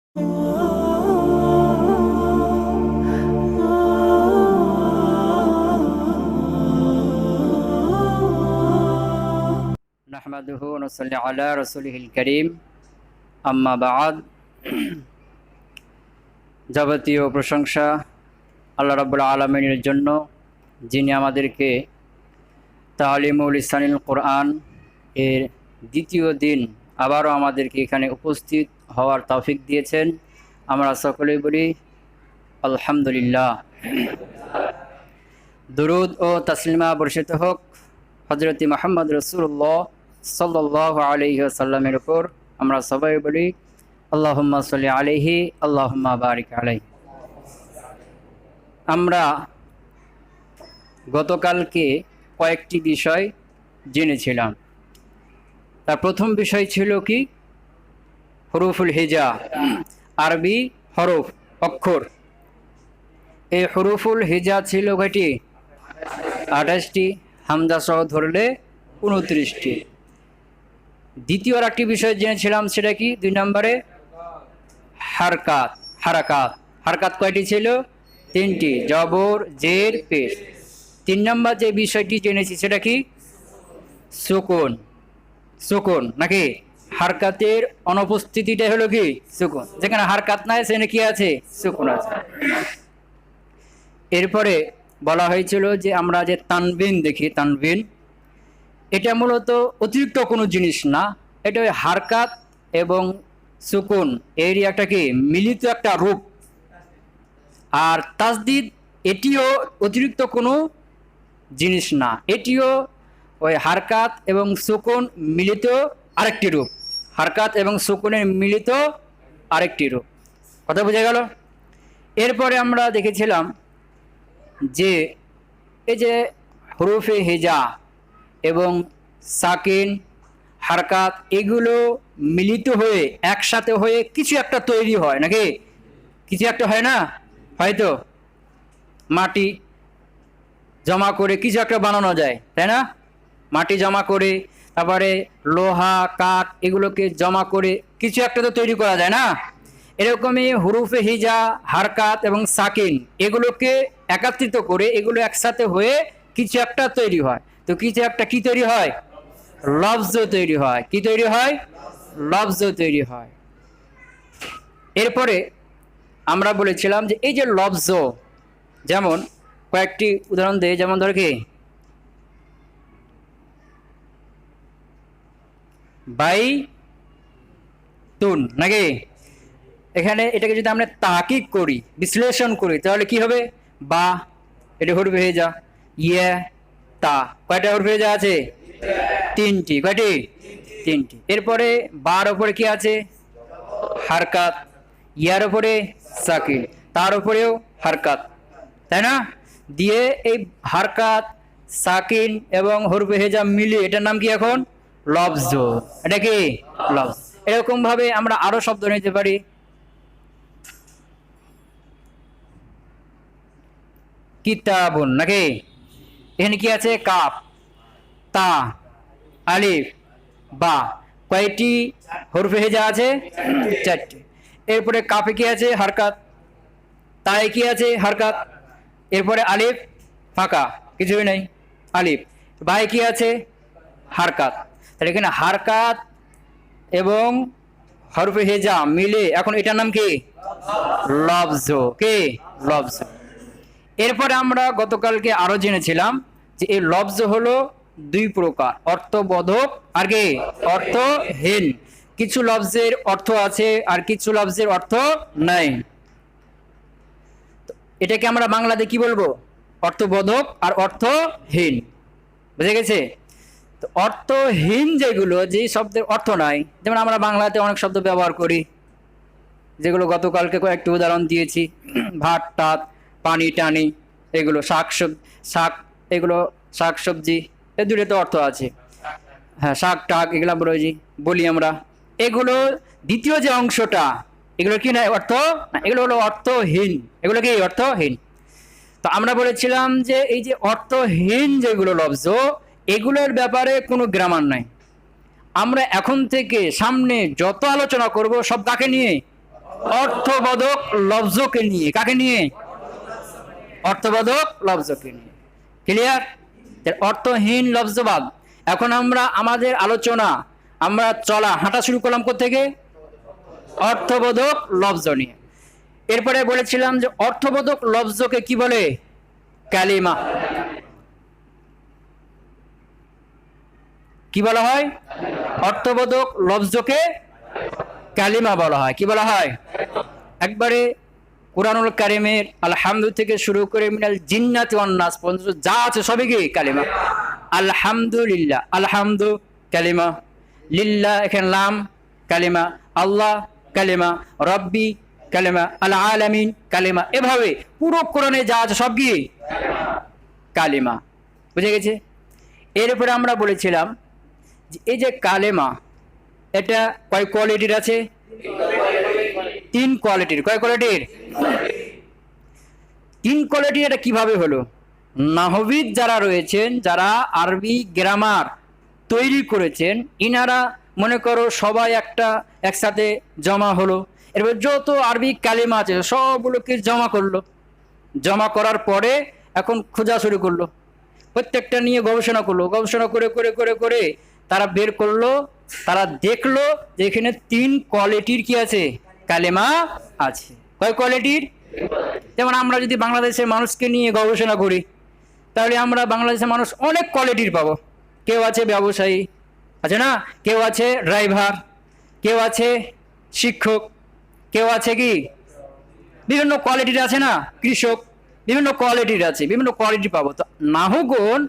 নাহমাদুহু ওয়া নুসাল্লি আলা রাসূলিহিল কারীম, আম্মা বা'দ। যাবতীয় প্রশংসা আল্লাহ রাব্বুল আলামিনের জন্য, যিনি আমাদেরকে তালিমুল লিসানিল কোরআন এর দ্বিতীয় দিন আবারও আমাদেরকে এখানে উপস্থিত হওয়ার তৌফিক দিয়েছেন। আমরা সকলেই বলি আলহামদুলিল্লাহ। দুরুদ ও তাসলিমা বর্ষিত হোক হযরত মুহাম্মদ রাসূলুল্লাহ সাল্লাল্লাহু আলাইহি ওয়াসাল্লামের উপর। আমরা সবাই বলি আল্লাহুম্মা সাল্লি আলাইহি আল্লাহুম্মা বারিক আলাইহি। আমরা গতকালকে কয়েকটি বিষয় জেনেছিলাম। তার প্রথম বিষয় ছিল কি? হুরুফুল হিজা, আরবি হরফ, অক্ষর। এই হুরুফুল হিজা ছিল কয়টি? 28টি, হামজা সহ ধরলে 29টি। দ্বিতীয় আরেকটি বিষয় জেনেছিলাম, সেটা কি? 2 নম্বরে হারকাত, হারাকাত। হারকাত কয়টি ছিল? 3টি, জবর, জের, পেশ। 3 নম্বর যে বিষয়টি জেনেছি সেটা কি? সুকুন। সুকুন নাকি? হারকাতের অনুপস্থিতিটা হলো কি? সুকুন। যেখানে হারকাত নাই সেখানে কি আছে? সুকুন আছে। এরপরে বলা হয়েছিল যে আমরা যে তানবিন দেখি, তানবিন এটা মূলত অতিরিক্ত কোনো জিনিস না, এটা ওই হারকাত এবং সুকুন এরই একটা কি মিলিত একটা রূপ। আর তাসদিদ এটিও অতিরিক্ত কোনো জিনিস না, এটিও ওই হারকাত এবং সুকুন মিলিত আরেকটি রূপ। হারকাত এবং সুকুনের মিলিত আরেকটি রূপ। কথা বোঝা গেল? এরপরে আমরা দেখেছিলাম যে এই যে হুরুফে হিজা এবং সাকিন, হারকাত এগুলো মিলিত হয়ে একসাথে হয়ে কিছু একটা তৈরি হয় নাকি? কিছু একটা হয় না? হয়তো মাটি জমা করে কিছু একটা বানানো যায়, তাই না? মাটি জমা করে, তারপরে লোহা, কাঠ এগুলোকে জমা করে কিছু একটা তো তৈরি করা যায় না? এরকমই হুরুফে হিজা, হারকাত এবং সাকিন এগুলোকে একত্রিত করে এগুলো একসাথে হয়ে কিছু একটা তৈরি হয়। তো কিছু একটা কি তৈরি হয়? লফজ তৈরি হয়। কি তৈরি হয়? লফজ তৈরি হয়। এরপরে আমরা বলেছিলাম যে এই যে লফজ, যেমন কয়েকটি উদাহরণ দেই। যেমন ধর কি বাইতুন নাকি? এখানে এটাকে যদি আমরা তাহকিক করি, বিশ্লেষণ করি, তাহলে কি হবে? বা, এটা হুরফে হিজা। ইয়া, তা, কয়টা হুরফে হিজা আছে? 3টি। কয়টি? 3টি। এরপরে বার উপরে কি আছে? হারকাত। ইয়ার উপরে সাকিন, তার উপরেও হারকাত, তাই না? দিয়ে এই হারকাত, সাকিন এবং হুরফে হিজা মিলিয়ে এটার নাম কি এখন? লফজ। এটা কি? লফজ। এরকম ভাবে আমরা আরো শব্দ নিতে পারি। কিতাবুন নাকি? এখানে কি আছে? কাফ, তা, আলিফ, বা। কয়টি হুরফে হিজা আছে? 4টি। এরপরে কাফে কি আছে? হারকাত। তায়ে কি আছে? হারকাত। এরপরে আলিফ ফাঁকা, কিছুই নাই, আলিফ। বায়ে কি আছে? হারকাত। তাহলে এখানে হারকাত এবং হরফে হিজা মিলে এখন এটার নাম কি? লফজ। কি? লফজ। এরপরে আমরা গতকালকে আরো জেনেছিলাম যে এই লফজ হলো 2 প্রকার, অর্থবোধক আর কি অর্থহীন। কিছু লফজের অর্থ আছে আর কিছু লফজের অর্থ নাই। এটাকে আমরা বাংলাতে কি বলবো? অর্থবোধক আর অর্থহীন। বুঝে গেছে? তো অর্থহীন যেগুলো, যে শব্দের অর্থ নাই, যেমন আমরা বাংলাতে অনেক শব্দ ব্যবহার করি যেগুলো গতকালকে কয়েকটি উদাহরণ দিয়েছি। ভাত, টাত, পানি, টানি, এগুলো শাক এগুলো শাক সবজি, এ দুটো তো অর্থ আছে। হ্যাঁ, শাক টাক এগুলো বলি আমরা। এগুলো দ্বিতীয় যে অংশটা, এগুলো কি না? অর্থ না, এগুলো হলো অর্থহীন। এগুলো কি? অর্থহীন। তো আমরা বলেছিলাম যে এই যে অর্থহীন যেগুলো লফজ, এগুলোর ব্যাপারে কোনো গ্রামার নাই। আমরা এখন থেকে সামনে যত আলোচনা করব সব কাকে নিয়ে? অর্থবোধক লফজকে নিয়ে। কাকে নিয়ে? অর্থবোধক লফজকে নিয়ে। ক্লিয়ার? অর্থহীন লফজবাদ। এখন আমরা আমাদের আলোচনা, আমরা চলা হাঁটা শুরু করলাম কোত্থেকে? অর্থবোধক লফজ নিয়ে। এরপরে বলেছিলাম যে অর্থবোধক লফজকে কি বলে? কালিমা। কি বলা হয়? অর্থবোধক লফজকে কালিমা বলা হয়। কি বলা হয়? একবারে কুরআনুল কারীমের আলহামদু থেকে শুরু করে মিনাল জিন্নাতি ওয়ান নাস পর্যন্ত যা আছে সবই কি? কালিমা। আলহামদুলিল্লাহ, আলহামদু কালিমা, লিল্লাহ এখানে লাম কালিমা, আল্লাহ কালিমা, রব্বি কালিমা, আল আলামিন কালিমা। এভাবে পুরো কোরআনে যা আছে সব কি? কালিমা। বুঝে গেছে? এরপরে আমরা বলেছিলাম যে এই যে কালেমা, এটা কয় কোয়ালিটির আছে? 3 কোয়ালিটির। কয় কোয়ালিটির? 3 কোয়ালিটি। এটা কিভাবে হলো? নাহবিদ যারা রয়েছেন, যারা আরবি গ্রামার তৈরি করেছেন, ইনারা মনে করো সবাই একসাথে জমা হলো, এরপর যত আরবি কালিমা আছে সবগুলোকে জমা করলো। জমা করার পরে এখন খোঁজা শুরু করলো, প্রত্যেকটা নিয়ে গবেষণা করলো। গবেষণা করে করে করে করে তারা বের করলো, তারা দেখলো যে এখানে 3 কোয়ালিটির কি আছে? কালেমা আছে। কয় কোয়ালিটির? যেমন আমরা যদি বাংলাদেশের মানুষকে নিয়ে গবেষণা করি, তাহলে আমরা বাংলাদেশের মানুষ অনেক কোয়ালিটির পাবো। কেউ আছে ব্যবসায়ী, আছে না? কেউ আছে ড্রাইভার, কেউ আছে শিক্ষক, কেউ আছে কি বিভিন্ন কোয়ালিটির আছে না, কৃষক, বিভিন্ন কোয়ালিটির আছে, বিভিন্ন কোয়ালিটি পাবো। তো নাহগণ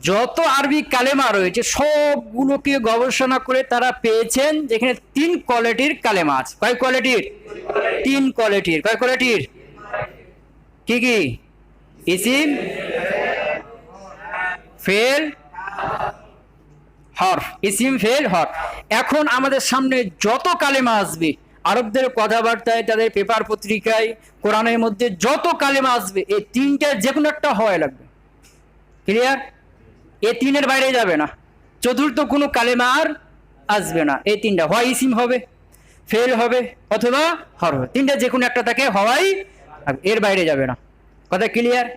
যত আরবি কালেমা রয়েছে সবগুলোকে গবেষণা করে তারা পেয়েছেন যেখানে 3 কোয়ালিটির কালেমা আছে। কয় কোয়ালিটির? 3 কোয়ালিটির। কয় কোয়ালিটির? কি কি? ইসিম, ফেল, হরফ। ইসিম, ফেল, হরফ। এখন আমাদের সামনে যত কালেমা আসবে, আরবদের কথাবার্তায়, তাদের পেপার পত্রিকায়, কোরআনের মধ্যে যত কালেমা আসবে, এই 3টার যে কোনো একটা হয় লাগবে। ক্লিয়ার? এই 3-এর বাইরে যাবে না। চতুর্থ কোনো কালেমা আর আসবে না। এই 3টা হয় ইসিম হবে, ফেল হবে, অথবা হরফ হবে। 3টা যে কোনো একটা তাকে হওয়াই, এর বাইরে যাবে না। কথা ক্লিয়ার?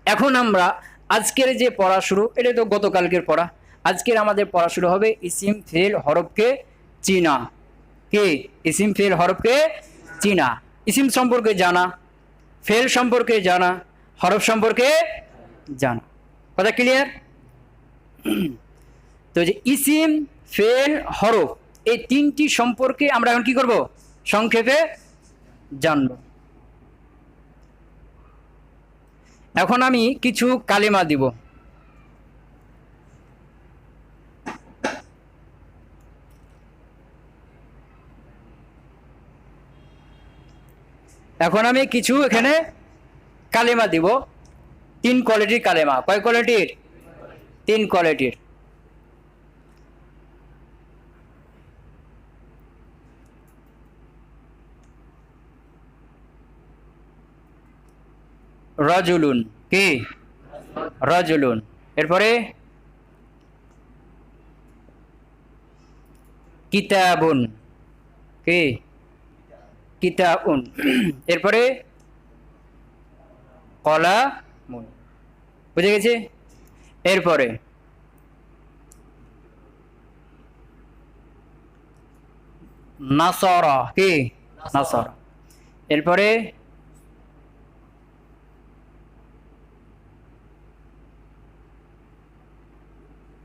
এখন আমরা আজকের যে পড়া শুরু, এটা তো গতকালকের পড়া। আজকের আমাদের পড়া শুরু হবে ইসিম, ফেল, হরফকে চিনা। কি? ইসিম, ফেল, হরফকে চিনা। ইসিম সম্পর্কে জানা, ফেল সম্পর্কে জানা, হরফ সম্পর্কে জানা। কথা ক্লিয়ার? তো যে ইসিম, ফেল, হরফ, এই 3টি সম্পর্কে আমরা এখন কি করব? সংক্ষেপে জানব। এখন আমি কিছু কালেমা দিব। এখন আমি কিছু এখানে কালেমা দিব। 3 কোয়ালিটির কালেমা। কয় কোয়ালিটির? 3 কোয়ালিটির। রাজুলুন। কি? রাজুলুন। এরপরে কিতাবুন। কি? কিতাবুন। এরপরে কলামুন। বুঝে গেছে? এরপরে নাসারা। কি? নাসারা। এরপরে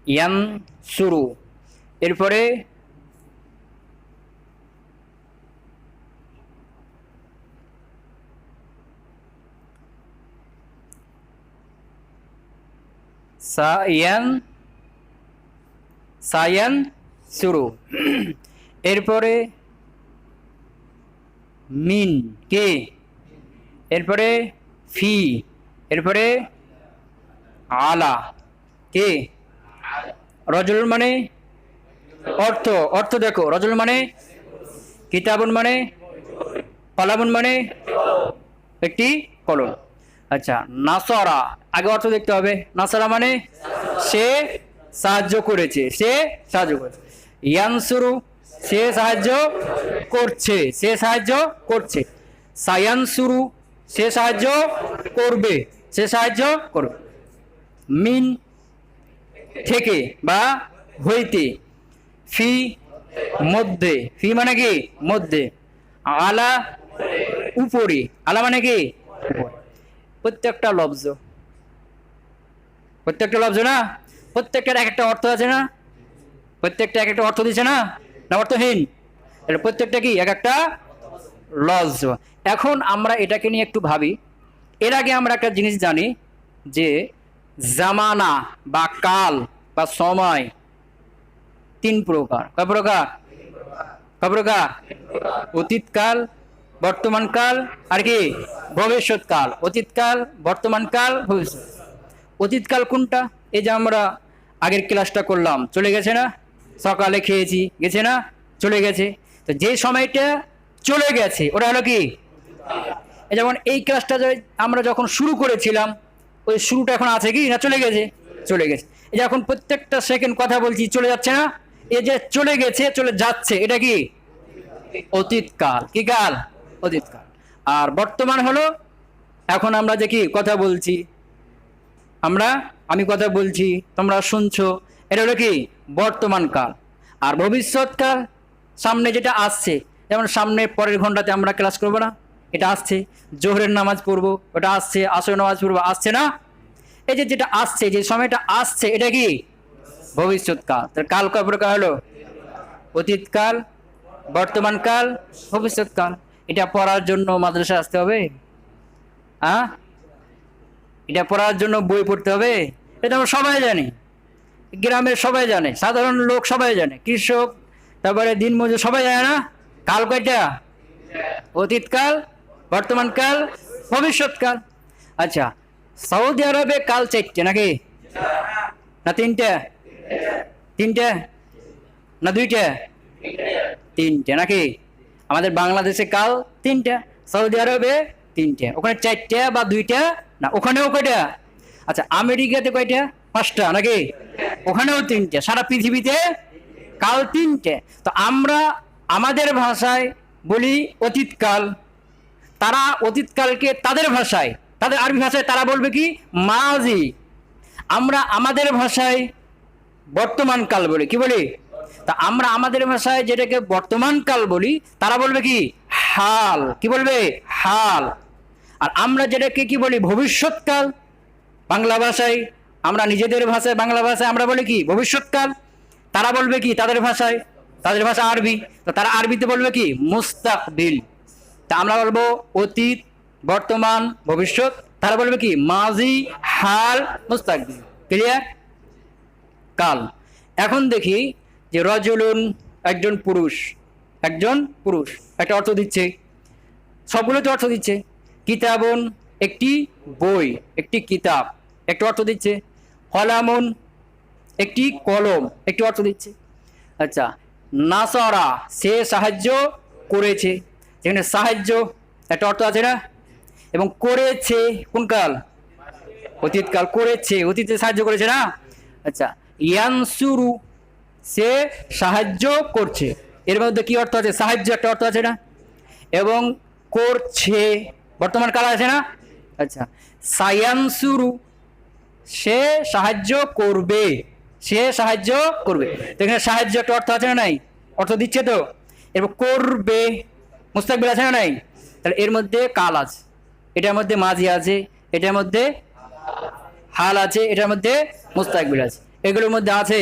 ইয়ানসুরু। এরপরে সায়ানসুরু। এরপরে মিন। কি? এরপরে ফি। এরপরে আলা। কি? রজুল মানে অর্থ। অর্থ দেখো, রজুল মানে কিতাবুন মানে, কলামুন মানে একটি কলম। আচ্ছা, নাসারা, আগে অর্থ দেখতে হবে। নাসারা মানে সে সাহায্য করেছে, সে সাহায্য করেছে। ইয়ানসুরু সে সাহায্য করছে, সে সাহায্য করছে। সায়ানসুরু, সে সাহায্য করবে, সে সাহায্য করবে। মিন, থেকে বা হইতে। ফি, মধ্যে, ফি মানে কি মধ্যে। আলা, উপরে, আলা মানে কি উপরে। প্রত্যেকটা লব্জ, প্রত্যেকটা লব্জ না, প্রত্যেকটার এক একটা অর্থ আছে না, প্রত্যেকটা এক একটা অর্থ দিচ্ছে না, না অর্থহীন? এটা প্রত্যেকটা কি এক একটা লব্জ। এখন আমরা এটাকে নিয়ে একটু ভাবি। এর আগে আমরা একটা জিনিস জানি যে জামানা বা কাল বা সময় তিন প্রকার। কয় প্রকার? কয় প্রকার? অতীতকাল, বর্তমানকাল আর কি ভবিষ্যৎকাল। অতীতকাল, বর্তমানকাল, ভবিষ্যৎ। অতীতকাল কোনটা? এই যে আমরা আগের ক্লাসটা করলাম, চলে গেছে না? সকালে খেয়েছি, গেছে না? চলে গেছে। তো যে সময়টা চলে গেছে ওটা হলো কি? যেমন এই ক্লাসটা আমরা যখন শুরু করেছিলাম, ওই শুরুটা এখন আছে কি না চলে গেছে? চলে গেছে। এই যে এখন প্রত্যেকটা সেকেন্ড কথা বলছি, চলে যাচ্ছে না? এই যে চলে গেছে, চলে যাচ্ছে, এটা কি অতীতকাল। কি কাল? অতীতকাল। আর বর্তমান হলো এখন আমরা যে কি কথা বলছি, আমি কথা বলছি, তোমরা শুনছো, এটা হলো কি বর্তমান কাল। আর ভবিষ্যৎকাল সামনে যেটা আসছে, যেমন সামনে পরের ঘন্টাতে আমরা ক্লাস করবো না, এটা আসছে। জোহরের নামাজ পড়বো, ওটা আসছে। আসরের নামাজ পড়বো, আসছে না? এই যে যেটা আসছে, যে সময়টা আসছে, এটা কি ভবিষ্যৎকাল। তার কাল কয় প্রকার হলো? অতীতকাল, বর্তমানকাল, ভবিষ্যৎকাল। এটা পড়ার জন্য মাদ্রাসায় আসতে হবে? হ্যাঁ, এটা পড়ার জন্য বই পড়তে হবে? এটা আমরা সবাই জানি, গ্রামের সবাই জানে, সাধারণ লোক সবাই জানে, কৃষক, তারপরে দিনমজুর সবাই জানে না? কাল কয়টা? অতীতকাল, বর্তমানকাল, ভবিষ্যৎকাল। আচ্ছা, সৌদি আরবে কাল চারটে নাকি না তিনটে? তিনটে না দুইটা? তিনটে নাকি? আমাদের বাংলাদেশে কাল তিনটা, সৌদি আরবে তিনটে। ওখানে চারটে বা দুইটা না? ওখানেও কয়টা? আচ্ছা, আমেরিকাতে কয়টা? পাঁচটা নাকি? ওখানেও তিনটে। সারা পৃথিবীতে কাল তিনটে। তো আমরা আমাদের ভাষায় বলি অতীতকাল, তারা অতীতকালকে তাদের ভাষায়, তাদের আরবি ভাষায় তারা বলবে কি মাজি। আমরা আমাদের ভাষায় বর্তমান কাল বলি। কি বলি? তা আমরা আমাদের ভাষায় যেটাকে বর্তমান কাল বলি, তারা বলবে কি হাল। কি বলবে? হাল। আর আমরা যেটাকে কি বলি ভবিষ্যৎকাল, বাংলা ভাষায়, আমরা নিজেদের ভাষায় বাংলা ভাষায় আমরা বলি কি ভবিষ্যৎকাল, তারা বলবে কি তাদের ভাষায়, তাদের ভাষা আরবি, তো তারা আরবিতে বলবে কি মুস্তাকবিল। তা আমরা বলবো অতীত, বর্তমান, ভবিষ্যৎ, তারা বলবে কি মাজি, হাল, মুস্তাকবিল। ক্লিয়ার? কাল। এখন দেখি যে রজুলুন, একজন পুরুষ, একজন পুরুষ, একটা অর্থ দিচ্ছে, সবগুলোতে অর্থ দিচ্ছে। কিতাবুন, একটি বই, একটি কিতাব, একটা অর্থ দিচ্ছে। কলামুন, একটি কলম, একটি অর্থ দিচ্ছে। আচ্ছা, নাসারা, সে সাহায্য করেছে, যেখানে সাহায্য একটা অর্থ আছে না? এবং করেছে কোন কাল? অতীতকাল। করেছে, অতীতে সাহায্য করেছে না? আচ্ছা, ইয়ানসুরু, সে সাহায্য করছে, এর মধ্যে কি অর্থ আছে? সাহায্য একটা অর্থ আছে না? এবং করছে বর্তমান কাল আছে না? আচ্ছা, সায়ানসুরু, সে সাহায্য করবে, সে সাহায্য করবে। তো এখানে সাহায্য একটা অর্থ আছে না নাই? অর্থ দিচ্ছে তো। এরপর করবে, মুস্তাকবিল আছে না নাই? তাহলে এর মধ্যে কাল আছে, এটার মধ্যে মাজি আছে, এটার মধ্যে হাল আছে, এটার মধ্যে মুস্তাকবিল আছে। এগুলোর মধ্যে আছে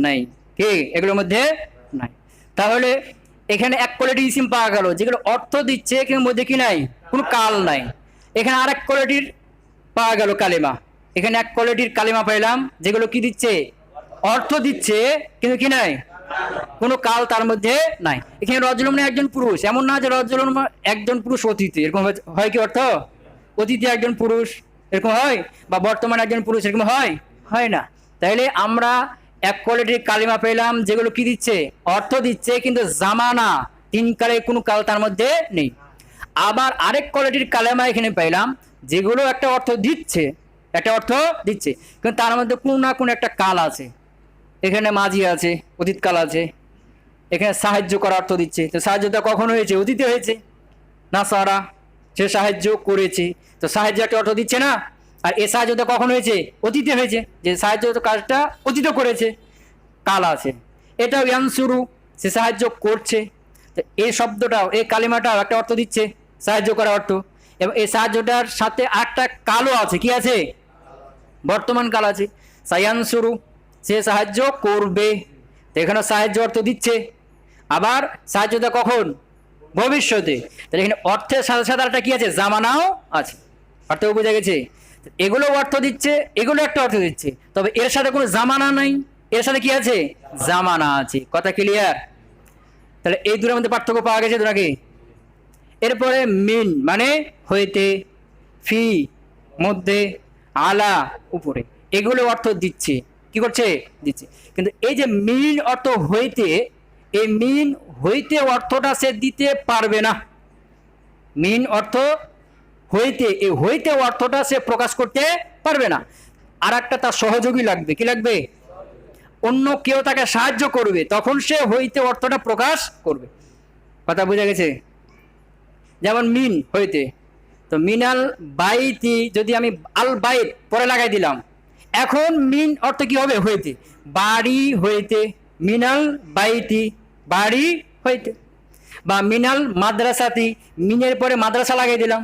নাই? কি এগুলোর মধ্যে নাই? তাহলে এখানে এক কোয়ালিটির ইসিম পাওয়া গেল, যেগুলো অর্থ দিচ্ছে কিন্তু মধ্যে কি নাই? কোনো কাল নাই। এখানে আরেক কোয়ালিটির পাওয়া গেল কালিমা, এখানে এক কোয়ালিটির কালিমা পাইলাম, যেগুলো কি দিচ্ছে? অর্থ দিচ্ছে কিন্তু কি নাই? কোনো কাল তার মধ্যে নাই। এখানে রজুলুন একজন পুরুষ, এমন না যে রজুলুন একজন পুরুষ অতীতে, এরকম হয় কি অর্থ? অতীতে একজন পুরুষ এরকম হয়, বা বর্তমানে একজন পুরুষ এরকম হয়? হয় না। তাইলে আমরা এক কোয়ালিটির কালিমা পেলাম, যেগুলো কি দিচ্ছে? অর্থ দিচ্ছে, কিন্তু জামানা তিন কালে কোনো কাল তার মধ্যে নেই। আবার আরেক কোয়ালিটির কালেমা এখানে পাইলাম, যেগুলো একটা অর্থ দিচ্ছে, একটা অর্থ দিচ্ছে, কিন্তু তার মধ্যে কোনো না কোনো একটা কাল আছে। এখানে মাঝি আছে, অতীতকাল আছে, এখানে সাহায্য করার অর্থ দিচ্ছে। তো সাহায্যটা কখন হয়েছে? অতীতে হয়েছে। নাসারা, সে সাহায্য করেছে, তো সাহায্য একটা অর্থ দিচ্ছে না। আর এ সাহায্যটা কখন হয়েছে? অতীতে হয়েছে, যে সাহায্য কাজটা অতীত করেছে, কাল আছে। এটাও ইয়ানসুরু, সে সাহায্য করছে। তো এই শব্দটাও, এই কালিমাটাও একটা অর্থ দিচ্ছে, সাহায্য করার অর্থ। এবং এই সাহায্যটার সাথে আরেকটা কালও আছে। কি আছে? বর্তমান কাল আছে। সায়ানসুরু, সে সাহায্য করবে, তো এখানে সাহায্য অর্থ দিচ্ছে। আবার সাহায্যটা কখন? ভবিষ্যতে। তাহলে এখানে অর্থের সাথে সাথে একটা কি আছে? জামানাও আছে। অর্থ বোঝা গেছে? এগুলো অর্থ দিচ্ছে, এগুলো একটা অর্থ দিচ্ছে, তবে এর সাথে কোনো জামানা নাই, এর সাথে কি আছে? জামানা আছে। কথা ক্লিয়ার? তাহলে এই দুটোর মধ্যে পার্থক্য পাওয়া গেছে তো নাকি? এরপরে মিন মানে হইতে, ফি মধ্যে, আলা উপরে, এগুলো অর্থ দিচ্ছে। কি করছে? দিচ্ছে। কিন্তু এই যে মিন অর্থ হইতে, এই মিন হইতে অর্থটা সে দিতে পারবে না। মিন অর্থ হইতে, এই হইতে অর্থটা সে প্রকাশ করতে পারবে না। আর একটা তার সহযোগী লাগবে। কি লাগবে? অন্য কেউ তাকে সাহায্য করবে, তখন সে হইতে অর্থটা প্রকাশ করবে। কথা বোঝা গেছে? যেমন মিন হইতে, তো মিনাল বাইতি যদি আমি আল বাইত পরে লাগাই দিলাম, এখন মিন অর্থ কি হবে? হইতে, বাড়ি হইতে, মিনাল বাইতি বাড়ি হইতে। বা মিনাল মাদ্রাসাতি, মিনের পরে মাদ্রাসা লাগাই দিলাম,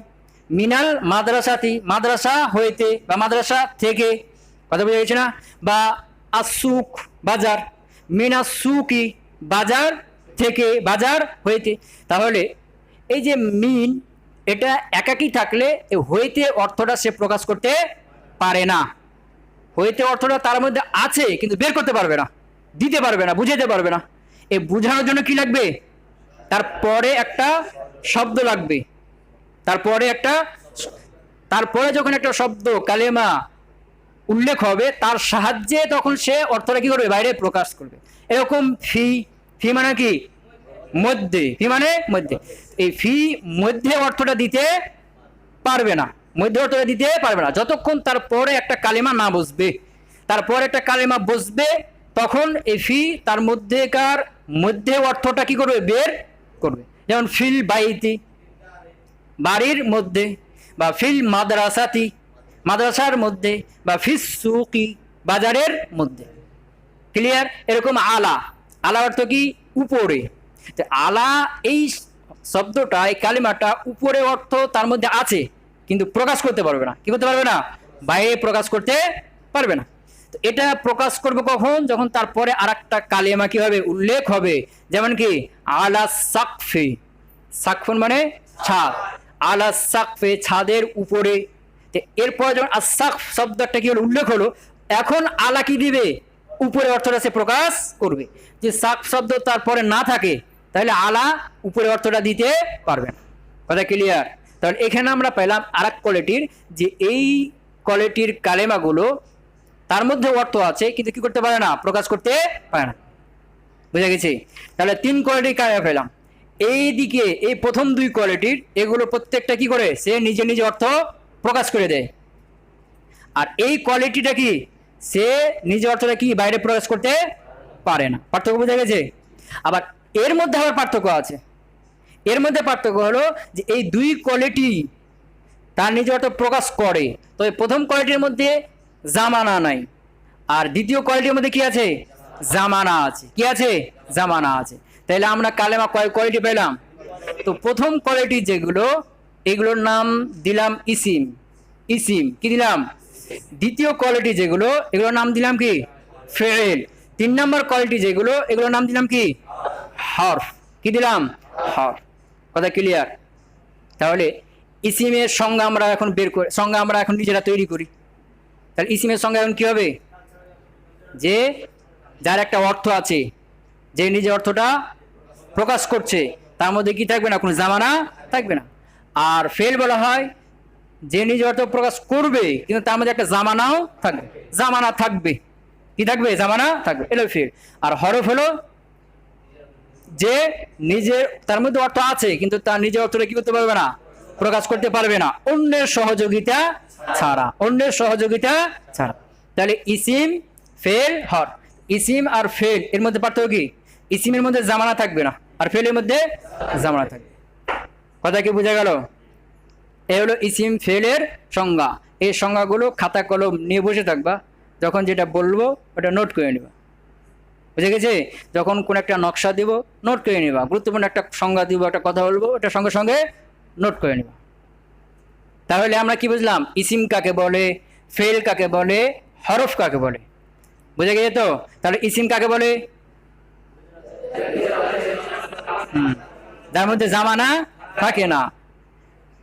মিনাল মাদ্রাসাতি মাদ্রাসা হইতে বা মাদ্রাসা থেকে। কথা বোঝা গেছে না? বা আসুক বাজার, মিনা সুকি বাজার থেকে, বাজার হইতে। তাহলে এই যে মিন, এটা একাকী থাকলে হইতে অর্থটা সে প্রকাশ করতে পারে না। হইতে অর্থটা তার মধ্যে আছে কিন্তু বের করতে পারবে না, দিতে পারবে না, বুঝাতে পারবে না। এই বুঝানোর জন্য কি লাগবে? তারপরে একটা শব্দ লাগবে। তারপরে যখন একটা শব্দ কালেমা উল্লেখ হবে, তার সাহায্যে তখন সে অর্থটা কি করবে? বাইরে প্রকাশ করবে। এরকম ফি, ফি মানে কি? মধ্যে। ফি মানে মধ্যে। এই ফি মধ্যে অর্থটা দিতে পারবে না, মধ্যে অর্থটা দিতে পারবে না যতক্ষণ তারপরে একটা কালেমা না বসবে। তারপরে একটা কালেমা বসবে, তখন এই ফি তার মধ্যেকার মধ্যে অর্থটা কি করবে? বের করবে। যেমন ফিল বাইতি বাড়ির মধ্যে, বা ফিল মাদ্রাসাতি মাদ্রাসার মধ্যে, বা ফিস সুকি বাজারের মধ্যে। ক্লিয়ার? এরকম আলা, আলা অর্থ কি? উপরে। আলা এই শব্দটা, এই কালিমাটা উপরে অর্থ তার মধ্যে আছে কিন্তু প্রকাশ করতে পারবে না। কি করতে পারবে না? বাইরে প্রকাশ করতে পারবে না। তো এটা প্রকাশ করবে কখন? যখন তারপরে আর একটা কালিমা কি হবে? উল্লেখ হবে। যেমন কি আলা সাকফি, সাকফুন মানে ছাদ, আলা সাকফে ছাদের উপরে। এরপর যখন আসাকফ শব্দটা কি হলো? উল্লেখ হলো, এখন আলা কি দিবে? উপরে অর্থটা সে প্রকাশ করবে। যে সাক শব্দ তারপরে না থাকে, তাহলে আলা উপরে অর্থটা দিতে পারবে না। কথা ক্লিয়ার? তাহলে এখানে আমরা পেলাম আর এক কোয়ালিটির, যে এই কোয়ালিটির কালেমাগুলো তার মধ্যে অর্থ আছে কিন্তু কি করতে পারে না? প্রকাশ করতে পারে না। বুঝা গেছে? তাহলে তিন কোয়ালিটির কালেমা পেলাম। এই দিকে এই প্রথম দুই কোয়ালিটির, এগুলো প্রত্যেকটা কি করে? সে নিজে নিজে অর্থ প্রকাশ করে দেয়। আর এই কোয়ালিটিটা কি? সে নিজে অর্থটা কি বাইরে প্রকাশ করতে পারে না। পার্থক্য বোঝা গেছে? আবার এর মধ্যে আবার পার্থক্য আছে। এর মধ্যে পার্থক্য হলো যে এই দুই কোয়ালিটি তার নিজে অর্থ প্রকাশ করে, তবে প্রথম কোয়ালিটির মধ্যে জামানা নাই, আর দ্বিতীয় কোয়ালিটির মধ্যে কি আছে? জামানা আছে। কি আছে? জামানা আছে। তাহলে আমরা কালেমা কয় কোয়ালিটি পেলাম? তো প্রথম কোয়ালিটি যেগুলো, এগুলোর নাম দিলাম ইসিম। ইসিম কি দিলাম? দ্বিতীয় কোয়ালিটি যেগুলো, এগুলোর নাম দিলাম কি? ফেল। তিন নম্বর কোয়ালিটি যেগুলো, এগুলোর নাম দিলাম কি? হরফ। কি দিলাম? হরফ। কথা ক্লিয়ার? তাহলে ইসিমের সংজ্ঞা আমরা এখন বের করি, সংজ্ঞা আমরা এখন নিজেরা তৈরি করি। তাহলে ইসিমের সংজ্ঞা এখন কি হবে? যে যার একটা অর্থ আছে, যে নিজের অর্থটা প্রকাশ করছে, তার মধ্যে কি থাকবে না? কোনো জামানা থাকবে না। আর ফেল বলা হয় যে নিজের অর্থ প্রকাশ করবে কিন্তু তার মধ্যে একটা জামানাও থাকবে। জামানা থাকবে। কি থাকবে? জামানা থাকবে। এলো ফেল। আর হরফ হলো যে নিজের, তার মধ্যে অর্থ আছে কিন্তু তার নিজের অর্থটা কি করতে পারবে না? প্রকাশ করতে পারবে না, অন্যের সহযোগিতা ছাড়া। অন্যের সহযোগিতা ছাড়া। তাহলে ইসিম, ফেল, হরফ। ইসিম আর ফেল এর মধ্যে পার্থক্য কি? ইসিমের মধ্যে জামানা থাকবে না, আর ফেলের মধ্যে জামানা থাকবে। কথা কি বোঝা গেল? এ হলো ইসিম ফেলের সংজ্ঞা। এই সংজ্ঞাগুলো খাতা কলম নিয়ে বসে থাকবা, যখন যেটা বলবো ওটা নোট করে নিবা। বুঝে গেছে? যখন কোন একটা নকশা দিব নোট করে নিবা, গুরুত্বপূর্ণ একটা সংজ্ঞা দিব, একটা কথা বলবো, ওটা সঙ্গে সঙ্গে নোট করে নিবা। তাহলে আমরা কি বুঝলাম? ইসিম কাকে বলে, ফেল কাকে বলে, হরফ কাকে বলে। বুঝে গেছে তো? তাহলে ইসিম কাকে বলে? যার মধ্যে জামানা থাকে না,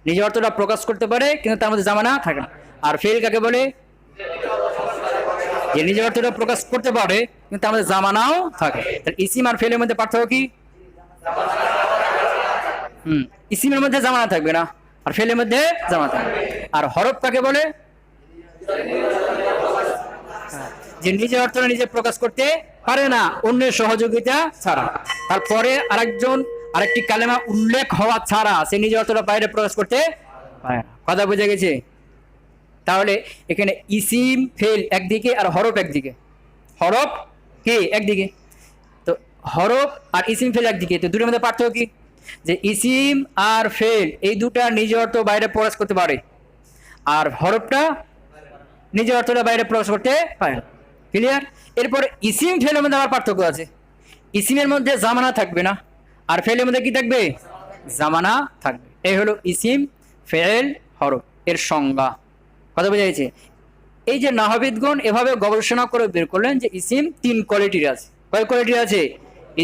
নিজের অর্থটা প্রকাশ করতে পারে কিন্তু তার মধ্যে জামানা থাকে না। আর ফেল কাকে বলে? যে নিজের অর্থটা প্রকাশ করতে পারে কিন্তু তার মধ্যে জামানাও থাকে। তাহলে ইসিম আর ফেলের মধ্যে পার্থক্য কি? ইসিমের মধ্যে জামানা থাকবে না, আর ফেলের মধ্যে জামানা থাকবে। আর হরফ কাকে বলে? যে নিজের অর্থটা নিজে প্রকাশ করতে পারে না অন্যের সহযোগিতা ছাড়া। তারপরে আরেকটি কালেমা উল্লেখ হওয়া ছাড়া সে নিজের অর্থটা বাইরে প্রকাশ করতে পারে না। কথা বুঝে গেছে? তাহলে এখানে ইসিম ফেল একদিকে আর হরফ একদিকে। হরফ কি একদিকে, তো হরফ আর ইসিম ফেল একদিকে। তো দুটোর মধ্যে পার্থক্য কি? যে ইসিম আর ফেল এই দুটা নিজের অর্থ বাইরে প্রকাশ করতে পারে, আর হরফটা নিজের অর্থটা বাইরে প্রকাশ করতে পারে না। ক্লিয়ার? এরপরে ইসিম ফেলের মধ্যে আবার পার্থক্য আছে। ইসিমের মধ্যে জামানা থাকবে না, আর ফেলের মধ্যে কি থাকবে? জামানা থাকবে। এই হলো ইসিম ফেল হরফ এর সংজ্ঞা। কথা বোঝা গেছে? এই যে নাহবিদগণ এভাবে গবেষণা করে বের করলেন যে ইসিম 3 কোয়ালিটির আছে। কয় কোয়ালিটির আছে?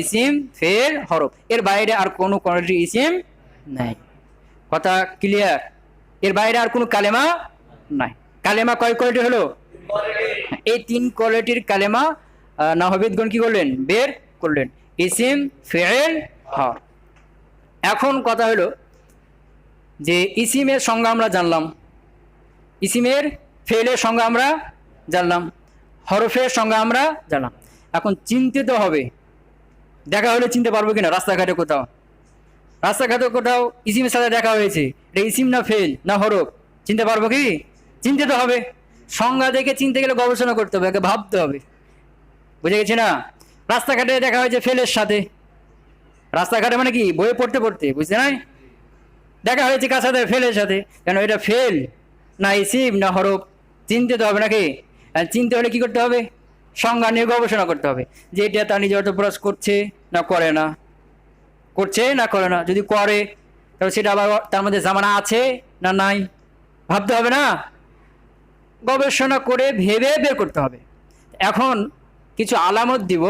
ইসিম ফেল হরফ, এর বাইরে আর কোনো কোয়ালিটি ইসিম নাই। কথা ক্লিয়ার? এর বাইরে আর কোনো কালেমা নাই। কালেমা কয় কোয়ালিটি হলো? এই 3 কোয়ালিটির কালেমা নাহবিদগণ কি করলেন? বের করলেন। ইসিম ফেল হরফ। এখন কথা হলো যে ইসিমের সংজ্ঞা আমরা জানলাম, ইসিমের ফেলের সংজ্ঞা আমরা জানলাম, হরফের সংজ্ঞা আমরা জানলাম। এখন চিনতে তো হবে। দেখা হলে চিনতে পারবো কিনা? রাস্তাঘাটে কোথাও ইসিমের সাথে দেখা হয়েছে, এটা ইসিম না ফেল না হরফ, চিনতে পারবো কি? চিনতে তো হবে। সংজ্ঞা দেখে চিনতে গেলে গবেষণা করতে হবে, ভাবতে হবে। বুঝে গেছি না? রাস্তাঘাটে দেখা হয়েছে ফেলের সাথে, রাস্তাঘাটে মানে কি বইয়ে পড়তে পড়তে, বুঝতে নাই? দেখা হয়েছে কার সাথে? ফেলের সাথে। কেন? এটা ফেল না ইসিম না হরফ, চিনতে তো হবে নাকি? চিনতে হলে কি করতে হবে? সংজ্ঞা নিয়ে গবেষণা করতে হবে যে এটা তার নিজের অর্থ প্রকাশ করছে না করে না, করছে না করে না। যদি করে তাহলে সেটা আবার তার মধ্যে জামানা আছে না নাই, ভাবতে হবে না? গবেষণা করে ভেবে বের করতে হবে। এখন কিছু আলামত দিব,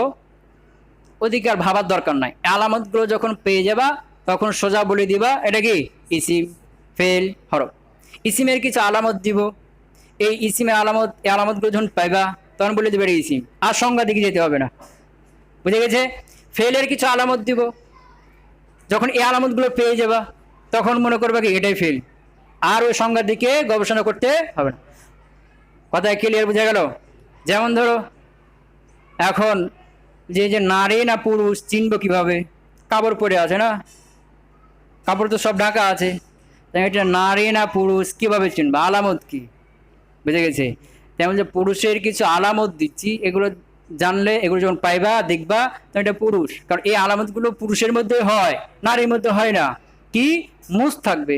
ওদিকে আর ভাবার দরকার নাই। আলামতগুলো যখন পেয়ে যাবা তখন সোজা বলে দিবা এটা কি? ইসিম ফেল হরফ। ইসিমের কিছু আলামত দিব, এই ইসিমের আলামতগুলো যখন পাইবা তখন বলে দিবে এটা ইসিম, আর সংজ্ঞা দিকে যেতে হবে না। বুঝে গেছে? ফেলের কিছু আলামত দিব, যখন এই আলামতগুলো পেয়ে যাবা তখন মনে করবে কি এটাই ফেল, আর ওই সংজ্ঞার দিকে গবেষণা করতে হবে না। কথা ক্লিয়ার? বুঝা গেল? যেমন ধরো এখন যে নারী না পুরুষ চিনবো কিভাবে? কাপড় পরে আছে না, কাপড় তো সব ঢাকা আছে, তাই এটা নারী না পুরুষ কিভাবে চিনবা? আলামত কি? বুঝে গেছে? তেমন যে পুরুষের কিছু আলামত দিচ্ছি, এগুলো জানলে, এগুলো যখন পাইবা দেখবা তো এটা পুরুষ, কারণ এই আলামতগুলো পুরুষের মধ্যে হয়, নারীর মধ্যে হয় না। কি? মুছ থাকবে।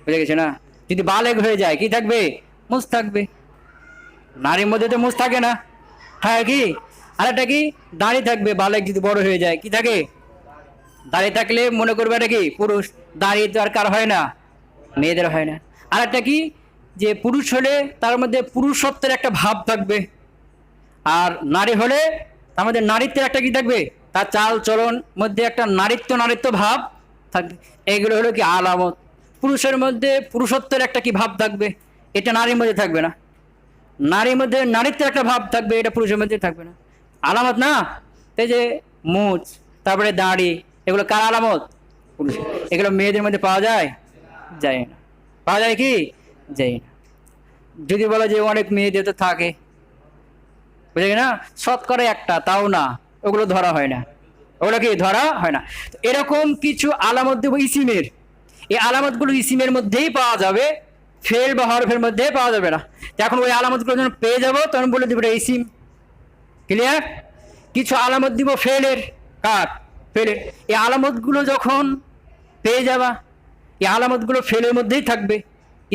বুঝে গেছে না? যদি বালেগ হয়ে যায় কি থাকবে? মুছ থাকবে। নারীর মধ্যে তো মুছ থাকে না। হ্যাঁ কি? আরেকটা কি? দাড়ি থাকবে। বালেগ যদি বড় হয়ে যায় কি থাকে? দাড়ি থাকলে মনে করবে এটা কি? পুরুষ। দাড়ি তো আর কার হয় না? মেয়েদের হয় না। আরেকটা কি? যে পুরুষ হলে তার মধ্যে পুরুষত্বের একটা ভাব থাকবে, আর নারী হলে তার মধ্যে নারীত্বের একটা কি থাকবে? তার চাল চলন মধ্যে একটা নারীত্ব ভাব থাকবে। এগুলো হলো কি? আলামত। পুরুষের মধ্যে পুরুষত্বের একটা কি ভাব থাকবে, এটা নারীর মধ্যে থাকবে না। নারীর মধ্যে নারীত্বের একটা ভাব থাকবে, এটা পুরুষের মধ্যে থাকবে না। আলামত না? এই যে মুছ, তারপরে দাড়ি, এগুলো কার আলামত? পুরুষ। এগুলো মেয়েদের মধ্যে পাওয়া যায়? যায় না। পাওয়া যায় কি? যায় না। যদি বলা যে অনেক মেয়েদের তো থাকে, বুঝে না? শতকরা একটা, তাও না, ওগুলো ধরা হয় না। ওগুলো কি ধরা হয় না? এরকম কিছু আলামত দেবো ইসিমের। এই আলামতগুলো ইসিমের মধ্যেই পাওয়া যাবে, ফেল বা হরফের মধ্যে পাওয়া যাবে না। এখন ওই আলামতগুলো যখন পেয়ে যাবো তখন বলে দিব এটা ইসিম। ক্লিয়ার? কিছু আলামত দিব ফেলের, কার? ফেলের। এই আলামতগুলো যখন পেয়ে যাবা, এই আলামতগুলো ফেলের মধ্যেই থাকবে,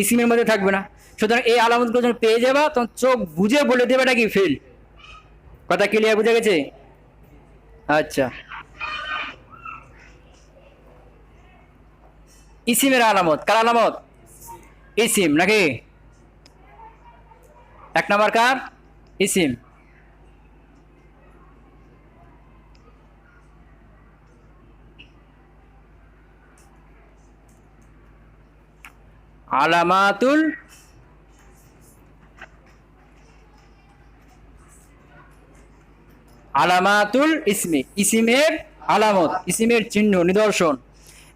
ইসিমের মধ্যে থাকবে না। সুতরাং এই আলামতগুলো যখন পেয়ে যাবা তখন চোখ বুঝে বলে দেবে এটা কি ফেল। কথা ক্লিয়ার, বুঝে গেছে? আচ্ছা, ইসিমের আলামত, কার আলামত? ইসিম নাকি? এক নাম্বার কার? ইসিম। আলামাতুল আলামাতুল ইসমি, ইসিমের আলামত, ইসিমের চিহ্ন, নিদর্শন।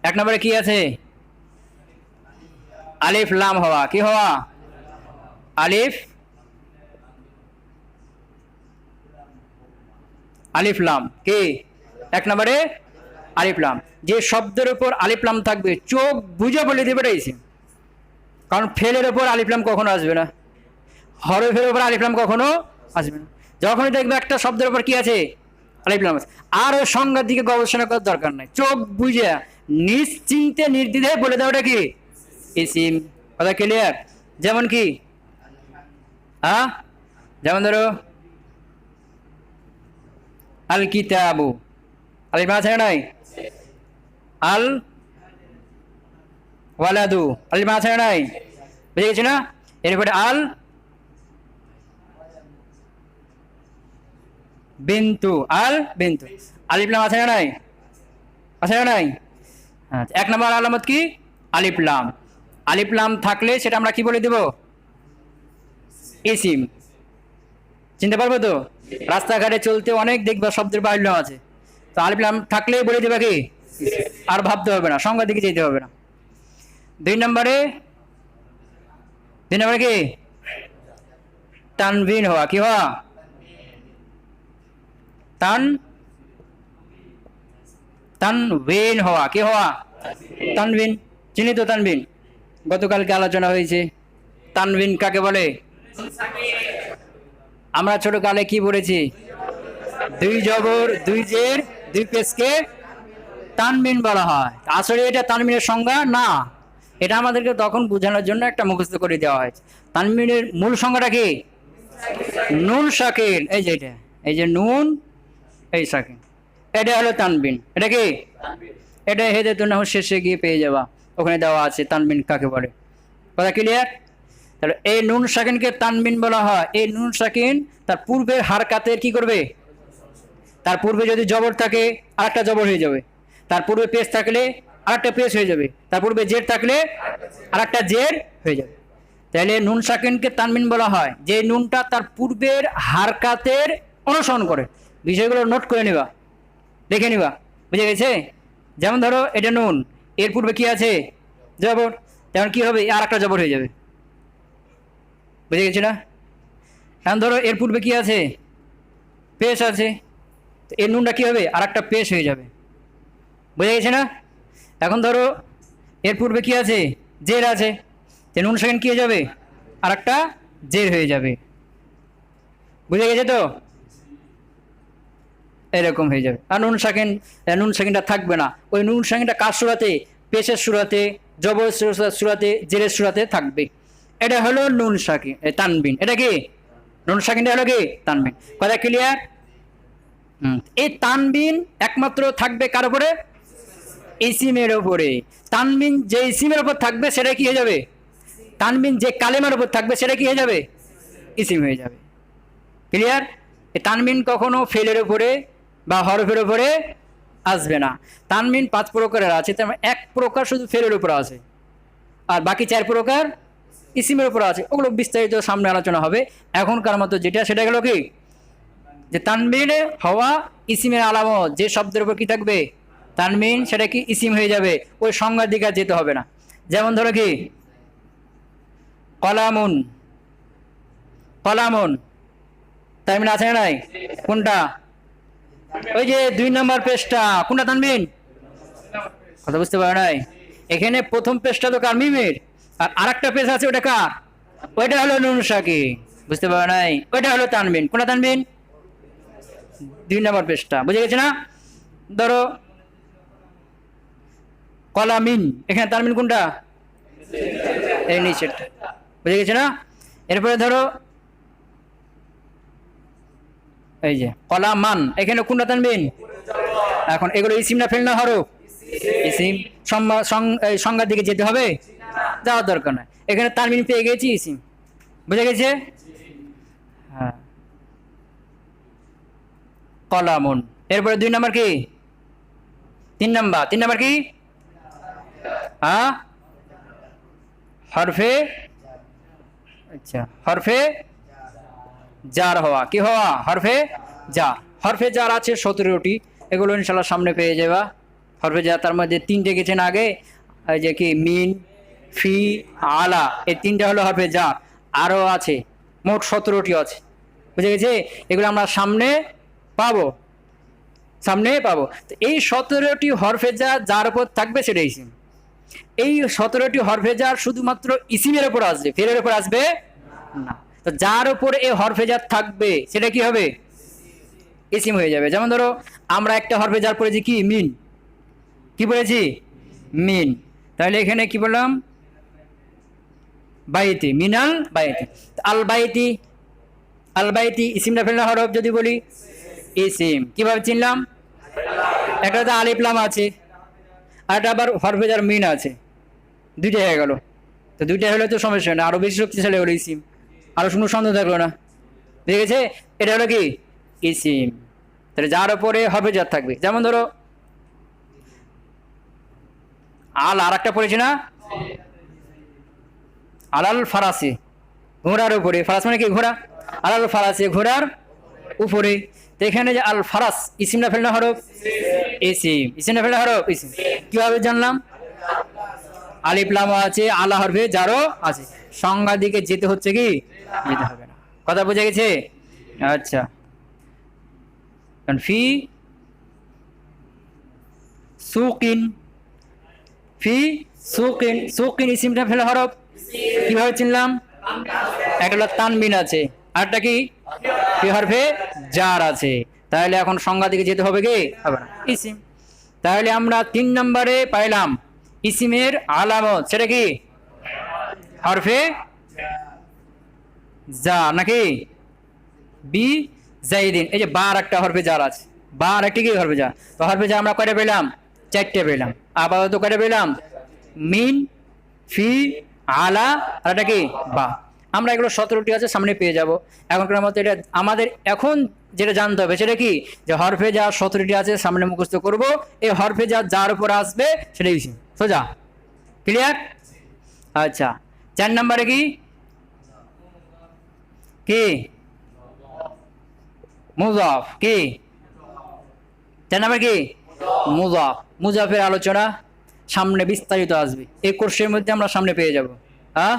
এক নম্বরে কি আছে? আলিফ লাম হওয়া। কি হওয়া? আলিফ আলিফ লাম। কি? এক নম্বরে আলিফ লাম। যে শব্দের উপর আলিফ লাম থাকবে চোখ বুঝে বলে দেবে এটা ইসিম। কারণ ফেলের উপর আলিফ লাম কখনো আসবে না, হরফের উপর আলিফ লাম কখনো আসবে না। যখনই দেখবে একটা শব্দের উপর কি আছে? আলিফ লাম আছে। আর ওই সংজ্ঞার দিকে গবেষণা করার দরকার নাই, চোখ বুঝে নিশ্চিন্তে নির্দ্বিধায় বলে দাও এটা কি ইসিম। কথা ক্লিয়ার? যেমন কি, হ্যাঁ, যেমন ধরো আল কিতাবু, আলিফ লাম আছে না নাই? আল ওয়ালাদু, আলিফ লাম আছে না নাই? বুঝে গেছি না? এরপরে আল বিন্তু, আল বিন্তু, আলিফ লাম আছে না নাই? আছে না নাই? আচ্ছা, এক নম্বর আলামত কি? আলিফ লাম। আলিফ লাম থাকলে সেটা আমরা কি বলে দেব? ইসিম। চিনতে পারবো তো? রাস্তাঘাটে চলতে অনেক দেখবা শব্দের আলিফ লাম আছে, তো আলিফ লাম থাকলেই বলে দেবা কি? আর ভাবতে হবে না, সংজ্ঞার দিকে যেতে হবে না। দুই নম্বরে কি? তানবিন হওয়া। কি হওয়া? তানবিন হওয়া। কি হওয়া? তানবিন। চিনি তো তানবিন, গতকালকে আলোচনা হয়েছে। তানবিন কাকে বলে? আমরা ছোটকালে কি পড়েছি? দুই জবর, দুই জের, দুই পেশকে তানবিন বলা হয়। আসলে এটা তানবিনের সংজ্ঞা না, এটা আমাদেরকে তখন বোঝানোর জন্য একটা মুখস্থ করে দেওয়া হয়েছে। তানবিনের মূল সংজ্ঞাটা কি? নুন সাকিন। এই যে এটা, এই যে নুন, এই সাকিন, এটা হলো তানবিন। এটা কি? এটা হেদায়াতুন নাহু শেষে গিয়ে পেয়ে যাবা, ওখানে দেওয়া আছে তানবিন কাকে বলে। কথা ক্লিয়ার? তাহলে এই নুন সাকিনকে তানবিন বলা হয়। এই নুন সাকিন তার পূর্বের হারকাতের কি করবে? তার পূর্বে যদি জবর থাকে আরেকটা জবর হয়ে যাবে, তার পূর্বে পেশ থাকলে আরেকটা পেশ হয়ে যাবে, তার পূর্বে জের থাকলে আরেকটা জের হয়ে যাবে। তাহলে নুন সাকিনকে তানবিন বলা হয় যে নুনটা তার পূর্বের হারকাতের অনুসরণ করে। বিষয়গুলো নোট করে নিবা, দেখে নিবা, বুঝে গেছে? যেমন ধরো এটা নুন, এর পূর্বে কি আছে? জবর, তেমন কি হবে? আর একটা জবর হয়ে যাবে, বুঝে গেছে না? এখন ধরো এর পূর্বে কি আছে? পেশ আছে, এর নুনটা কি হবে? আর একটা পেশ হয়ে যাবে, বুঝে গেছে না? এখন ধরো এর পূর্বে কি আছে? জের আছে, নুন সাকিন কি হয়ে যাবে? আর একটা জের হয়ে যাবে, বুঝে গেছে তো? এরকম হয়ে যাবে। আর নুন সাকিনটা থাকবে না। ওই নুন সাকিনটা কার সুরাতে? পেশের সুরাতে, জবর সুরাতে, জেরের সুরাতে থাকবে। এটা হলো নুন সাকিন, তানবিন। এটা কি? নুন সাকিনটা হলো কি? তানবিন। কথা ক্লিয়ার? এই তানবিন একমাত্র থাকবে কার উপরে? ইসিমের উপরে। তানবিন যে ইসিমের উপর থাকবে সেটা কি হয়ে যাবে? তানবিন যে কালেমার উপর থাকবে সেটা কি হয়ে যাবে? ইসিম হয়ে যাবে। ক্লিয়ার? এই তানবিন কখনো ফেলের উপরে বা হরফের উপরে আসবে না। তানবিন 5 প্রকারের আছে, তেমন 1 প্রকার শুধু ফেলের উপর আছে, আর বাকি 4 প্রকার ইসিমের উপর আছে। ওগুলো বিস্তারিত সামনে আলোচনা হবে। এখনকার মতো যেটা, সেটা গেল কি? যে তানবিনে হওয়া ইসিমের আলামত, যে শব্দের উপর কি থাকবে? তানবিন, সেটা কি ইসিম হয়ে যাবে। ওই সংজ্ঞার দিকে যেতে হবে না। যেমন ধরো কি, কলামুন, কলামুন তানবিন আছে না নাই? কোনটা? ওই যে 2 নম্বর পেজটা, কোনটা তানবিন? কথা বুঝতে পারো নাই? এখানে প্রথম পেজটা তো কার? মিমের। আর আরেকটা পেজ আছে, ওটা কার? ওইটা হলো নুন সাকিন। বুঝতে পারো নাই? ওইটা হলো তানবিন। কোনটা তানবিন? 2 নম্বর পেজটা, বুঝে গেছে না? ধরো কলামিন, এখানে তানবিন কোনটা? এই নিচেরটা, বুঝে গেছে না? এরপরে ধরো এই যে কলামান, এখানে কোনটা তানবিন? এখন এগুলো ইসিম না ফেল না হরফ? ইসিম। সংজ্ঞার দিকে যেতে হবে? যাওয়ার দরকার নাই, এখানে তানবিন পেয়ে গেছি, ইসিম। বুঝে গেছে? হ্যাঁ, কলামুন। এরপরে 2 নাম্বার কি? 3 নাম্বার কি? হ্যাঁ, হরফে, আচ্ছা, হরফে জার হওয়া। কি হওয়া? হরফে জার। হরফে জার আছে 17টি, এগুলো ইনশাল্লাহ সামনে পেয়ে যাবা। হরফে জার তার মধ্যে 3টে গেছেন আগে, এই যে কি মিন, ফি, আলা, এই 3টা হলো হরফে জার। আরও আছে, মোট 17টি আছে। বুঝে গেছে? এগুলো আমরা সামনে পাবো, তো এই 17টি হরফে জার যার উপর থাকবে সেটা ইসিম। এই 17টি হরফে জার শুধুমাত্র ইসিমের উপর আসবে, ফেলের উপর আসবে না। তো যার উপরে এই হরফে জার থাকবে সেটা কি হবে? ইসিম হয়ে যাবে। যেমন ধরো আমরা একটা হরফে জার পড়েছি কি? মিন। কি পড়েছি? মিন। তাহলে এখানে কি বললাম? বাইতি, মিনাল বাইতি। আল বাইতি, আল বাইতি ইসিম না ফেলনা হরফ যদি বলি? ইসিম। কিভাবে চিনলাম? একটা তো আলিফ লাম আছে, আর একটা আবার হরফে জার মিন আছে, 2টা হয়ে গেল। তো 2টা হলে তো সমস্যা না, আরো বেশি শক্তিশালী হলো ইসিম, আরো কোনো সন্দেহ থাকলো না। ঠিক আছে? এটা হলো কি? ইসিম। তাহলে যার উপরে হরফে জার থাকবে। যেমন ধরো আল, আর একটা পড়েছি না? আলাল ফারাসি, ঘোড়ার উপরে। ফারাস মানে কি? ঘোড়া। আলাল ফারাসি, ঘোড়ার উপরে। তো এখানে যে আল ফারাস, ইসিম না ফেলনা হরফ? ইসিম। ইসিম না ফেলনা হরফ? ইসিম। কিভাবে জানলাম? আলিফ লাম আছে, আলা হরফে জারও আছে। সংজ্ঞার দিকে যেতে হচ্ছে কি? যেতে হবে না। কথা বুঝে গেছে? আচ্ছা, ফি সুকিন, ফি সুকিন, সুকিন ইসিমটা ফেলে হরফ। কিভাবে চিনলাম? একটা হলো তানবিন আছে, আরটা কি? ফি হরফে জার আছে। তাহলে এখন সংজ্ঞা দিকে যেতে হবে কি? হবে না, ইসিম। তাহলে আমরা 3 নম্বরে পাইলাম ইসিমের আলামত, সেটা কি? হরফে যা, নাকি বি জাইদিন। এই যে বার একটা হরফে জার আছে, বার একটি কি হরফে যা। তো হরফে যা আমরা কয়টা পেলাম? 4টে পেলাম। আপাতত কয়টা পেলাম? মিন, ফি, আলা, আর এটা কি? বা। আমরা এগুলো 17টি আছে, সামনে পেয়ে যাব। এখনকার মতো এটা আমাদের এখন যেটা জানতে হবে সেটা কি? যে হরফে যা 17টি আছে, সামনে মুখস্থ করব। এই হরফে যা যার উপর আসবে সেটাই ইসিম। সোজা, ক্লিয়ার? আচ্ছা, 4 নম্বরে কি? কি? মুজাফ। কি 4 নম্বর? কি? মুজাফ। মুজাফের আলোচনা সামনে বিস্তারিত আসবে, এই কোর্সের মধ্যে আমরা সামনে পেয়ে যাব। হ্যাঁ,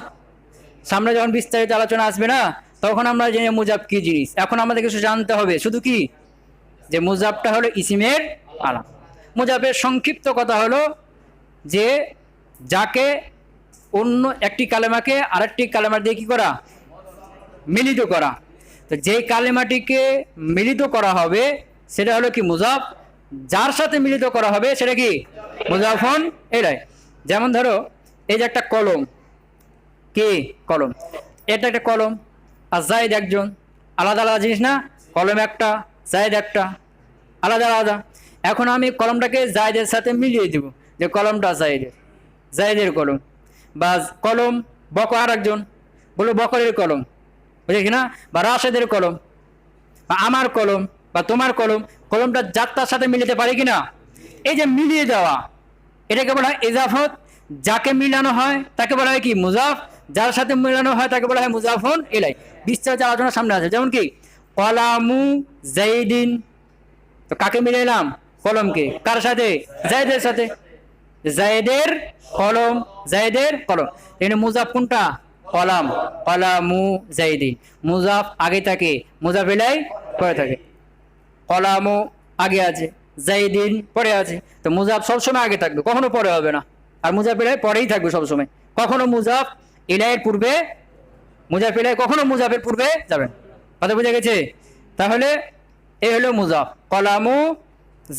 সামনে যখন বিস্তারিত আলোচনা আসবে না, তখন আমরা জেনে মুজাফ কি জিনিস। এখন আমাদের কিছু জানতে হবে, শুধু কি? যে মুজাফটা হলো ইসিমের আলাম। মুজাফের সংক্ষিপ্ত কথা হলো যে যাকে অন্য একটি কালেমাকে আরেকটি কালেমা দিয়ে কি করা? মিলিত করা। তো যে কালেমাটিকে মিলিত করা হবে সেটা হলো কি? মুজাফ। যার সাথে মিলিত করা হবে সেটা কি? মুজাফন। এটাই। যেমন ধরো এই যে একটা কলম, কি? কলম। এটা একটা কলম, আর জায়েদ একজন, আলাদা আলাদা জিনিস না? কলম একটা, জায়েদ একটা, আলাদা আলাদা। এখন আমি কলমটাকে জায়েদের সাথে মিলিয়ে দিব, যে কলমটা জায়েদের, জায়েদের কলম। বা কলম বকর, আর একজন বলো বকরের কলম, বুঝেছি না? বা রাশেদের কলম, বা আমার কলম, বা তোমার কলম। কলমটা যাত্রার সাথে মিলাতে পারি কিনা? এই যে মিলিয়ে দেওয়া, এটাকে বলা হয় ইজাফত। যাকে মিলানো হয় তাকে বলা হয় কি? মুজাফ। যার সাথে মিলানো হয় তাকে বলা হয় মুজাফন ইলাই। বিস্তারিত আলোচনা সামনে আছে। যেমন কি? কলামু জাইদিন। তো কাকে মিলাইলাম? কলমকে। কার সাথে? জায়েদের সাথে। জায়েদের কলম, জায়েদের কলম। এখানে মুজাফ কোনটা? কলাম। কলামু জাইদিন, মুজাফ আগে থাকে, মুজাফ ইলাই পরে থাকে। কলামু আগে আছে, জাইদিন পরে আছে। তো মুজাফ সবসময় আগে থাকবে, কখনো পরে হবে না। আর মুজাফ ইলাই পরেই থাকবে সবসময়। কখনো মুজাফ ইলাইয়ের পূর্বে, মুজাফ ইলাই কখনো মুজাফের পূর্বে যাবেন। কথা বোঝা গেছে? তাহলে এই হলো মুজাফ। কলামু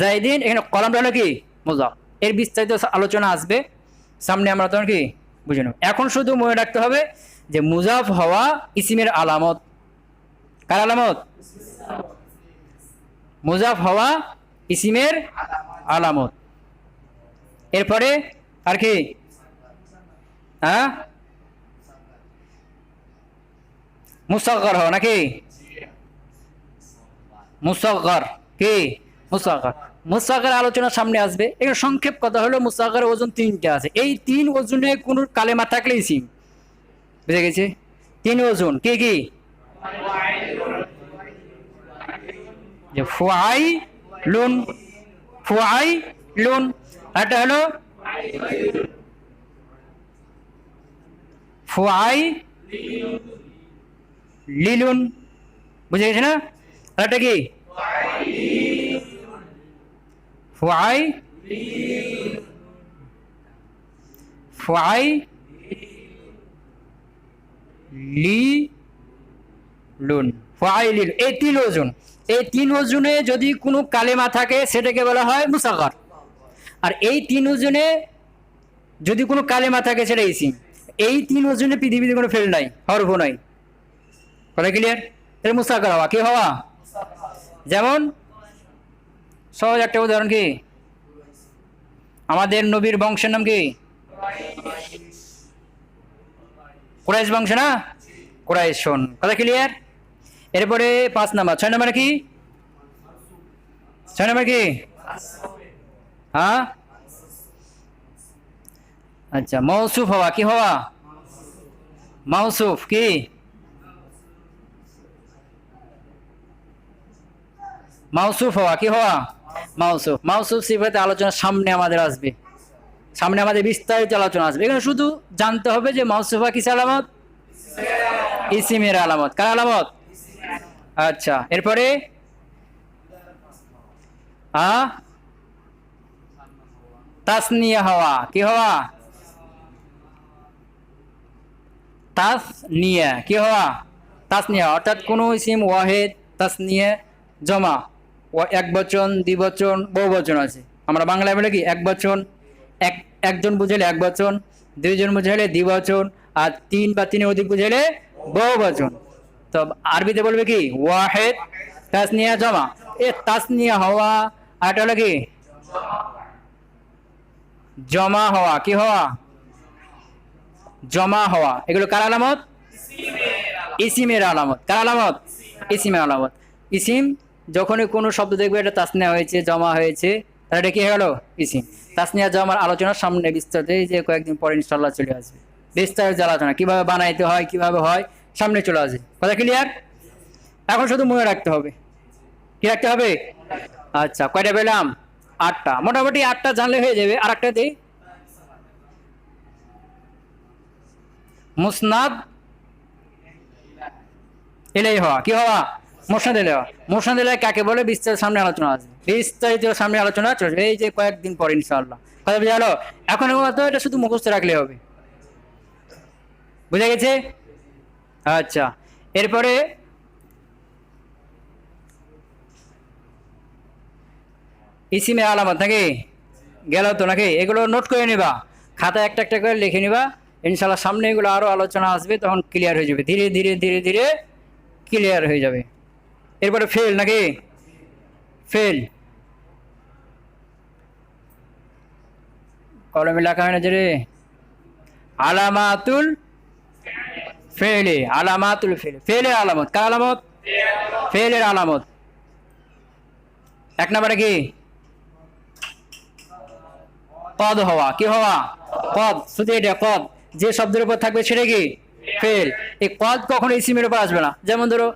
জাইদিন, এখানে কলামটা হলো কি মুজাফ। এর বিস্তারিত আলোচনা আসবে সামনে, আমরা তখন কি বুঝে নেব। এখন শুধু মনে রাখতে হবে যে মুজাফ হওয়া ইসিমের আলামত। কার আলামত? মুজাফ হওয়া ইসিমের আলামত। এরপরে আর কি? হ্যাঁ, মুসাগগার হওয়া নাকি? মুসাগগার কি? মুসাগগার। মুসাগগার আলোচনা সামনে আসবে। এখানে সংক্ষেপ কথা হলো মুসাগগারের ওজন 3টা আছে। এই 3 ওজনে কোন কালেমা থাকলে ইসিম। বুঝে গেছে? 3 ওজন কি কি? যে ফুআইলুন, ফুআইলুন। এটা হলো ফুআইলিলুন। বুঝে গেছে না? এটা কি? ফুআইলিলুন, ফুআইলিল। এই 3 ওজন, এই 3 ওজনে যদি কোনো কালেমা থাকে সেটাকে বলা হয় মুসাগগার। আর এই 3 ওজনে যদি কোনো কালেমা থাকে সেটা ইসিম। এই 3 ওজনে পৃথিবীতে কোনো ফেল নাই, হরফ নাই। কথা ক্লিয়ার? এটা মুসাগগার হওয়া। কি হওয়া? যেমন সহজ একটা উদাহরণ কি? আমাদের নবীর বংশের নাম কি? কুরাইশ বংশ না? কুরাইশ। শোন, কথা ক্লিয়ার? এরপরে 5 নাম্বার, 6 নাম্বার কি? 6 নাম্বার কি? হ্যাঁ, আচ্ছা, মৌসুফ হওয়া। কি হওয়া? মৌসুফ কি? মৌসুফ হওয়া। কি হওয়া? মৌসুফ। মৌসুফ সিফাতে আলোচনা সামনে আমাদের আসবে, সামনে আমাদের বিস্তারিত আলোচনা আসবে। এখানে শুধু জানতে হবে যে মৌসুফ হওয়া কিসের আলামত? ইসিমের আলামত। কার আলামত? আচ্ছা, এরপরে তাসনিয়া হওয়া। কি হওয়া? তাসনিয়া। কি হওয়া? তাসনিয়া। অর্থাৎ কোন ইসিম ওয়াহিদ, তাসনিয়া, জমা, এক বচন, দ্বিবচন, বহুবচন আছে। আমরা বাংলায় বলে কি এক বচন, একজন বুঝাইলে এক বচন, 2 জন বুঝাইলে দ্বিবচন, আর 3 বা 3-এর অধিক বুঝাইলে বহুবচন। তো আরবিতে বলবে কি ওয়াহিদ, তাসনিয়া, জমা। এ তাসনিয়া হওয়া আর এটা হলো কি জমা হওয়া। কি হওয়া? জমা হওয়া। এগুলো কার আলামত? ইসিমের আলামত। কার আলামত? ইসিমের আলামত। ইসিম যখনই কোনো শব্দ দেখবে এটা তাসনিয়া হয়েছে, জমা হয়েছে, তাহলে এটা কি হয়ে গেল? ইসিম। তাসনিয়া জমার আলোচনা সামনে বিস্তারিত, যে কয়েকদিন পরে ইনশাআল্লাহ চলে আসবে বিস্তারিত আলোচনা, কিভাবে বানাইতে হয়, কিভাবে হয়, সামনে চলে আসবে। কথা ক্লিয়ার? এখন শুধু মনে রাখতে হবে। কি রাখতে হবে? আচ্ছা, কয়টা পেলাম? 8টা। মোটামুটি 8টা জানলে হয়ে যাবে। আর একটা দিই, মুসনাদ ইলাইহি হওয়া। কি হওয়া? মুসনাদ ইলাইহি হওয়া। মুসনাদ ইলাইহি কাকে বলে বিস্তারিত সামনে আলোচনা আছে, বিস্তারিত সামনে আলোচনা চলবে এই যে কয়েকদিন পরে ইনশাআল্লাহ। কথা বুঝা গেল? এখন এটা শুধু মুখস্থ রাখলে হবে। বুঝা গেছে? আচ্ছা, এরপরে ইসিমে আলামত নাকি গেল তো নাকি? এগুলো নোট করে নিবা, খাতায় একটা একটা করে লিখে নিবা। ইনশাআল্লাহ সামনে এগুলো আরো আলোচনা আসবে, তখন ক্লিয়ার হয়ে যাবে, ধীরে ধীরে ধীরে ধীরে ক্লিয়ার হয়ে যাবে। এরপরে ফেল নাকি? ফেল কলমে লেখা হয় না যে রে, আলামাতুল ফেলে, আলামাতুল ফেলে। ফেলের আলামত। কার আলামত? ফেলের আলামত। 1 নম্বরে কি? কদ হওয়া। কি হওয়া? কদ। শুধু এটা কদ, যে শব্দের উপর থাকবে সেটা কি? ফেল। এই কদ কখনো ইসিমের উপর আসবে না। যেমন ধরো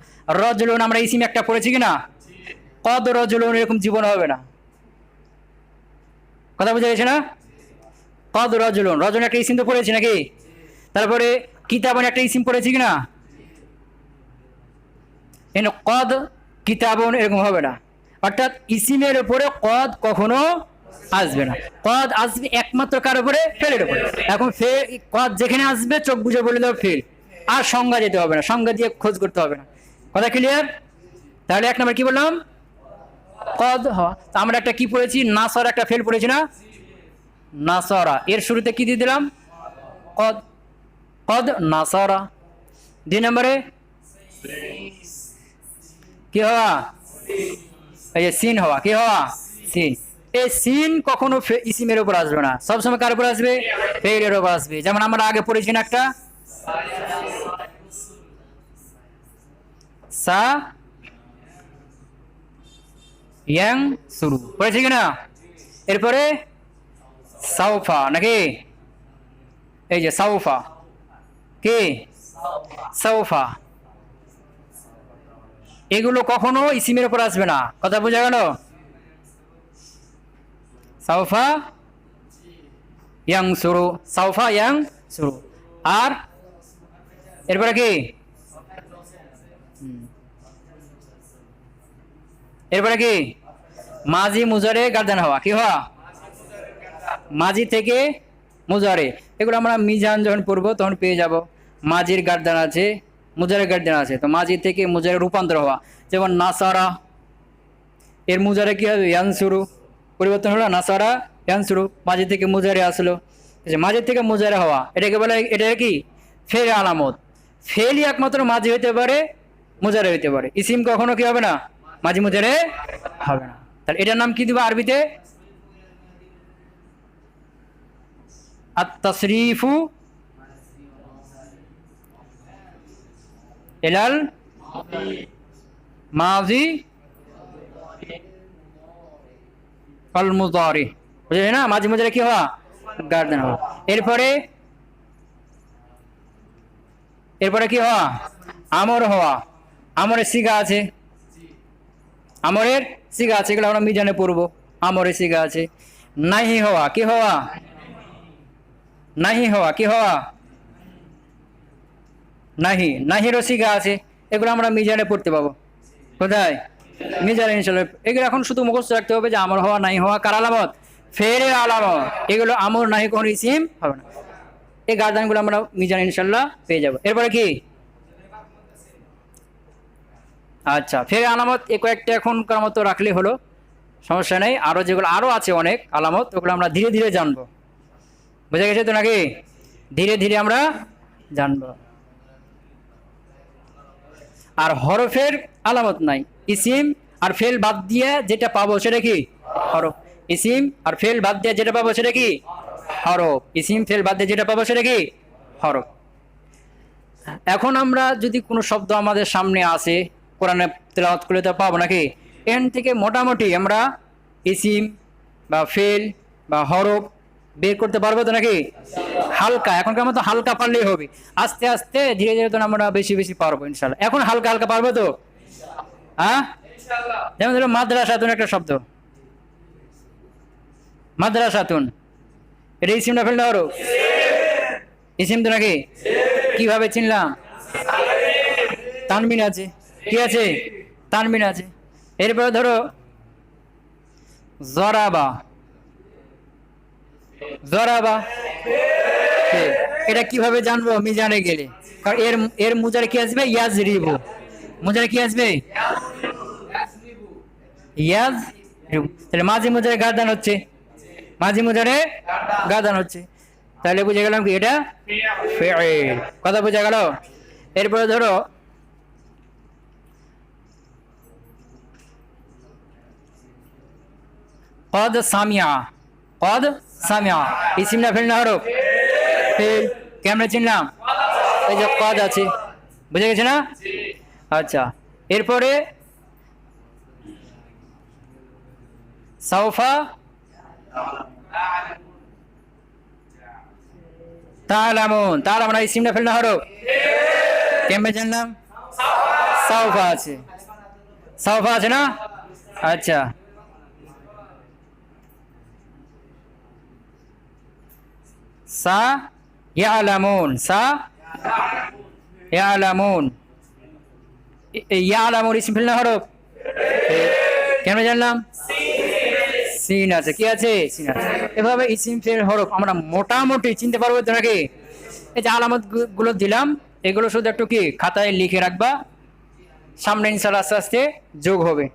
রজুলুন, আমরা ইসিম একটা পড়েছি কিনা? কদ রজুলুন, এরকম জীবন হবে না। কথা বোঝা গেছে না? কদ রজুলুন, রজুলুন একটা ইসিম তো পড়েছি নাকি? তারপরে কিতাবুন একটা ইসিম পড়েছি কিনা? কদ কিতাবুন এরকম হবে না। অর্থাৎ ইসিমের উপরে কদ কখনো আসবে না। কদ আসবে একমাত্র কার উপরে? ফেলের উপরে। এখন কদ যেখানে আসবে চোখ বুঝে বলে দেবো ফেল, আর সংজ্ঞা যেতে হবে না, সংজ্ঞা দিয়ে খোঁজ করতে হবে না। কথা ক্লিয়ার? তাহলে 1 নম্বর কি বললাম? কদ হওয়া। তো আমরা একটা কি পড়েছি, নাসরা একটা ফেল পড়েছি না, নাসরা এর শুরুতে কি দিয়ে দিলাম, কদ, কদ নাসরা। 2 নম্বরে কি হওয়া, এই যে সিন হওয়া, কি হওয়া, সিন। এই সিন কখনো ইসিমের উপর আসবে না, সবসময় কার উপর আসবে, ফেলের উপর আসবে। যেমন আমরা আগে পড়েছি না একটা সা ইয়াং শুরু পড়েছি কিনা, এরপরে সাউফা নাকি, এই যে সাউফা, কি সাউফা, এগুলো কখনো ইসিমের উপর আসবে না, কথা বোঝা গেল। সাউফা ইয়াং শুরু, সাউফা ইয়াং শুরু। আর এরপরে কি, এরপরে কি, মাজি মুজারে গার্দান হওয়া, কি হওয়া, মাজি থেকে মুজারে। এগুলো আমরা মিজান যখন পড়বো তখন পেয়ে যাব। মাজির গার্দান আছে, মুজারের গার্দান আছে, তো মাজি থেকে মুজারে রূপান্তর হওয়া। যেমন নাসারা, এর মুজারে কি হবে, ইয়ানসুরু, পরিবর্তন হলো নাসারা ইয়ানসুরু, মাজি থেকে মুজারে আসলো। মাঝের থেকে মুজারে হওয়া, এটাকে বলে, এটা কি ফেল আলামত। ফেলই একমাত্র মাঝি হইতে পারে, মুজারে হইতে পারে, ইসিম কখনো কি হবে না, মাঝি মুজারে হবে না। তাহলে এটার নাম কি দিব আরবিতে, আত-তাসরিফু ইলাল মাযি আল মুযারি, বুঝলেন না, মাঝি মুজারে কি হওয়া, গার্দান হওয়া। এরপরে কি হওয়া, আমর হওয়া। আমরের সিগা আছে, আমরের সিগা আছে, এগুলো আমরা মিজানে পড়বো, আমরের সিগা আছে। নাহি হওয়া, কি হওয়া, নাহি হওয়া, কি হওয়া, নাহি, নাহিরও সিগা আছে, এগুলো আমরা মিজানে পড়তে পাবো, কোথায়, মিজানে ইনশাআল্লাহ। এগুলো এখন শুধু মুখস্থ রাখতে হবে যে আমর হওয়া, নাহি হওয়া কার আলামত, ফেলের আলামত। এগুলো আমর নাহি কোন ইসিম হবে না। এই গার্দানগুলো আমরা মিজানে ইনশাআল্লাহ পেয়ে যাব। এরপরে কি, আচ্ছা ফের আলামত এ কয়েকটা এখনকার মতো রাখলে হলো, সমস্যা নেই। আরো যেগুলো আরো আছে অনেক আলামত, ওগুলো আমরা ধীরে ধীরে জানবো, বুঝে গেছে তো নাকি, ধীরে ধীরে আমরা জানবো। আর হরফের আলামত নাই, ইসিম আর ফেল বাদ দিয়ে যেটা পাবো সেটা কি হরফ, ইসিম আর ফেল বাদ দিয়ে যেটা পাবো সেটা কি হরফ, ইসিম ফেল বাদ দিয়ে যেটা পাবো সেটা কি হরফ। এখন আমরা যদি কোনো শব্দ আমাদের সামনে আসে, কোরআনে তেলাওয়াত করলে তো পাবো নাকি, এখান থেকে মোটামুটি আমরা ইসিম বা ফেল বা হরফ বের করতে পারবো তো নাকি, হালকা, এখনকার মতো হালকা পারলেই হবে, আস্তে আস্তে ধীরে ধীরে তো আমরা বেশি বেশি পারবো ইনশাল্লাহ। এখন হালকা হালকা পারবো তো, হ্যাঁ, যেমন ধরো মাদ্রাসাতুন একটা শব্দ, মাদ্রাসাতুন, এটা ইসিম না ফেল না হরফ, ইসিম তো নাকি, কিভাবে চিনলাম, তানবিন আছে, কি আছে, তানবিন আছে। এরপরে ধরো জরাবা, জরাবা, এটা কিভাবে জানবো, মিজানে গেলে, কারণ এর মুজারে কি আসবে, ইয়াজরিবু, মুজারে কি আসবে, ইয়াজরিবু, তাহলে মাঝি মুজারে গার্দান হচ্ছে, মাঝি মুজারে গার্দান হচ্ছে, তাহলে বুঝে গেলাম কি এটা ফেল, কথা বোঝা গেল। এরপরে ধরো কদ সামিয়া, কদ সামিয়া, ইসিম না ফেল না হরফ, ফেল, কেমনে চিনলাম, এই যে কদ আছে, বুঝে গেছে না। আচ্ছা এরপরে সাউফা তাআলামুন, তাআলামুন ইসিম না ফেল না হরফ, কেমনে জানলাম, সাউফা আছে, সাউফা আছে না। আচ্ছা সা ইয়ালামুন, সা ইয়ালামুন, ইয়ালামুন ইসিম ফেল না হরফ, কেমনে জানলাম, সিন আছে, কি আছে, সিন আছে। এভাবে ইসিম ফেল হরফ আমরা মোটামুটি চিনতে পারবো তো নাকি। এই যে আলামত গুলো দিলাম, এগুলো শুধু একটু কি খাতায় লিখে রাখবা, সামনে ইনশাআল্লাহ আস্তে আস্তে যোগ হবে।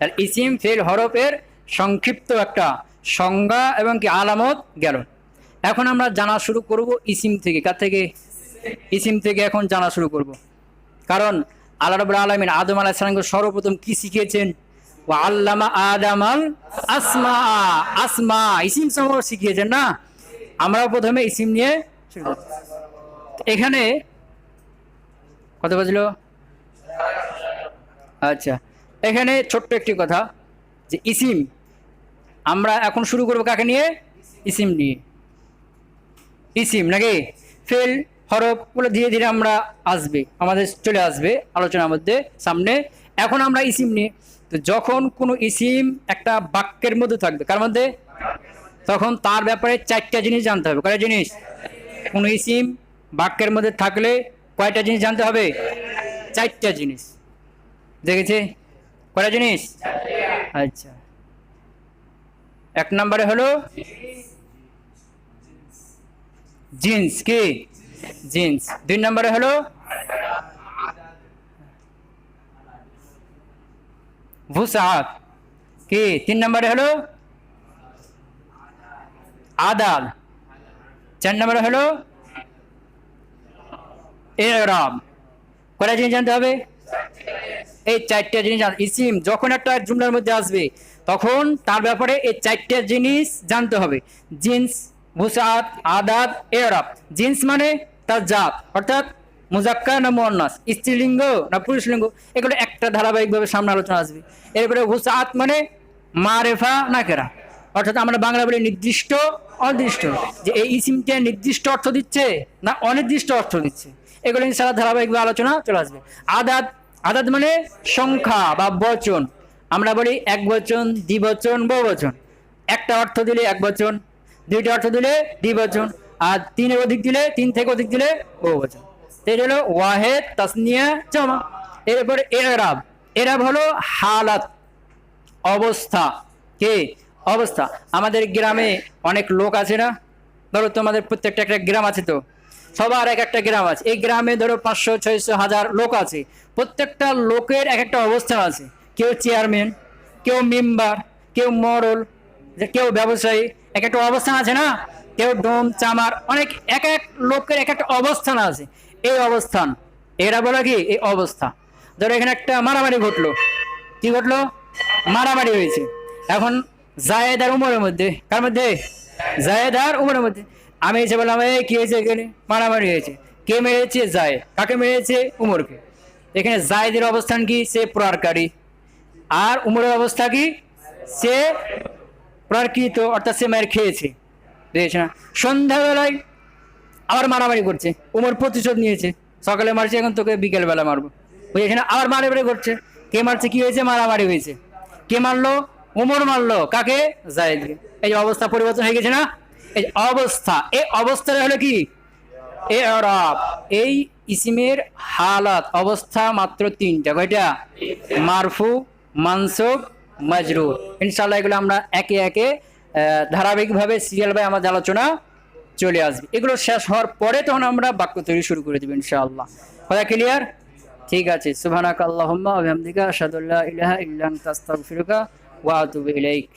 আর ইসিম ফেল হরফের সংক্ষিপ্ত একটা সংজ্ঞা এবং কি আলামত গেল। এখন আমরা জানা শুরু করব ইসিম থেকে। কার থেকে? ইসিম থেকে এখন জানা শুরু করব। কারণ আল্লাহ রাব্বুল আলামিন আদম আলাইহিস সালামকে সর্বপ্রথম কি শিখিয়েছেন? ওয়া আল্লামা আদামাল আসমা, আসমা ইসিম সমূহ শিখিয়েছেন না। আমরা প্রথমে ইসিম নিয়ে শুরু করব। এখানে কত বাজলো? আচ্ছা, এখানে ছোট্ট একটি কথা যে ইসিম আমরা এখন শুরু করব কাকে নিয়ে? ইসিম নিয়ে। ইসিম নাকি ফেল হরফগুলো ধীরে ধীরে আমরা আসবে, আমাদের চলে আসবে আলোচনার মধ্যে সামনে। এখন আমরা ইসিম নিয়ে, তো যখন কোনো ইসিম একটা বাক্যের মধ্যে থাকবে, কার মধ্যে? তখন তার ব্যাপারে চারটা জিনিস জানতে হবে। কয়টা জিনিস? কোনো ইসিম বাক্যের মধ্যে থাকলে কয়টা জিনিস জানতে হবে? চারটা জিনিস। দেখেছে কয়টা জিনিস? আচ্ছা, এক নম্বরে হলো জিন্স, কি জিন্স। দুই নম্বরে হলো ভুসাআত, কি। তিন নম্বরে হলো আদাল। চার নম্বরে হলো ইরাব। কয়টা জিনিস জানতে হবে? এই চারটা জিনিস। ইসিম যখন একটা জুমলার মধ্যে আসবে তখন তার ব্যাপারে এই চারটা জিনিস জানতে হবে। জিন্স, ভুসাআত, আদাদ, ইরাব। জিন্স মানে তার জাত, অর্থাৎ মুজাক্কার না মুয়ান্নাস, স্ত্রীলিঙ্গ না পুরুষলিঙ্গ, এগুলো একটা ধারাবাহিকভাবে সামনে আলোচনা আসবে। এরপরে ভুসাআত মানে মারেফা না কেরা, অর্থাৎ আমরা বাংলা বলি নির্দিষ্ট অনির্দিষ্ট, যে এই ইসিমটা নির্দিষ্ট অর্থ দিচ্ছে না অনির্দিষ্ট অর্থ দিচ্ছে, এগুলো ইনশাআল্লাহ ধারাবাহিকভাবে আলোচনা চলে আসবে। আদাদ, আদাদ মানে সংখ্যা বা বচন। আমরা বলি এক বচন, দ্বিবচন, বহুবচন। একটা অর্থ দিলে এক বচন, দুইটা অর্থ দিলে দ্বিবচন, আর তিনের অধিক দিলে, তিন থেকে অধিক দিলে বহুবচন। এটা হলো ওয়াহেদ, তাসনিয়া, জামা। এরপরে এরাব। এরাব হলো হালাত, অবস্থা, কে অবস্থা। আমাদের গ্রামে অনেক লোক আছে না, ধরো তোমাদের প্রত্যেকটা একটা গ্রাম আছে, তো সবার এক একটা গ্রাম আছে। এই গ্রামে ধরো 500, 600, 1000 লোক আছে। প্রত্যেকটা লোকের এক একটা অবস্থান আছে। কেউ চেয়ারম্যান, কেউ মেম্বার, কেউ মরল, কেউ ব্যবসায়ী, এক একটা অবস্থান আছে না। কেউ ডোম, চামার, অনেক এক এক লোকের এক একটা অবস্থান আছে। এই অবস্থান এরা বলে কি এই অবস্থা। ধরো এখানে একটা মারামারি ঘটলো। কি ঘটলো? মারামারি হয়েছে। এখন জায়েদ আর উমরের মধ্যে, কার মধ্যে? জায়েদ আর উমরের মধ্যে। আমি এসে বললাম এই কি হয়েছে? এখানে মারামারি হয়েছে। কে মেরেছে? জায়েদ। কাকে মেরেছে? উমরকে। এখানে জায়েদের অবস্থান কি? সে প্রহারকারী। আর উমরের অবস্থা কি? সে প্রহারকৃত, অর্থাৎ সে মার খেয়েছে। বুঝেছে না? সন্ধ্যাবেলায় আবার মারামারি করছে। উমর প্রতিশোধ নিয়েছে, সকালে মারছে, এখন তোকে বিকেল বেলা মারবো। বুঝেছে না? আবার মারামারি করছে। কে মারছে? কি হয়েছে? মারামারি হয়েছে। কে মারলো? উমর মারলো। কাকে? জায়েদকে। এই অবস্থা পরিবর্তন হয়ে গেছে না? এই অবস্থা, এই অবস্থাটা হলো কি? ইরাব। এই ইসিমের হালাত, অবস্থা মাত্র তিনটা। কয়টা? মারফু, মানসুব, মাজরুর। ইনশাআল্লাহ এগুলো আমরা একে একে ধারাবাহিকভাবে সিরিয়াল বাই আমাদের আলোচনা চলে আসবে। এগুলো শেষ হওয়ার পরে তখন আমরা বাক্য তৈরি শুরু করে দেব ইনশাআল্লাহ। কথা ক্লিয়ার? ঠিক আছে। সুবহানাকা আল্লাহুম্মা ওয়া বিহামদিকা আশহাদু আল্লা ইলাহা ইল্লা আনতা আস্তাগফিরুকা ওয়া আতুবু ইলাইক।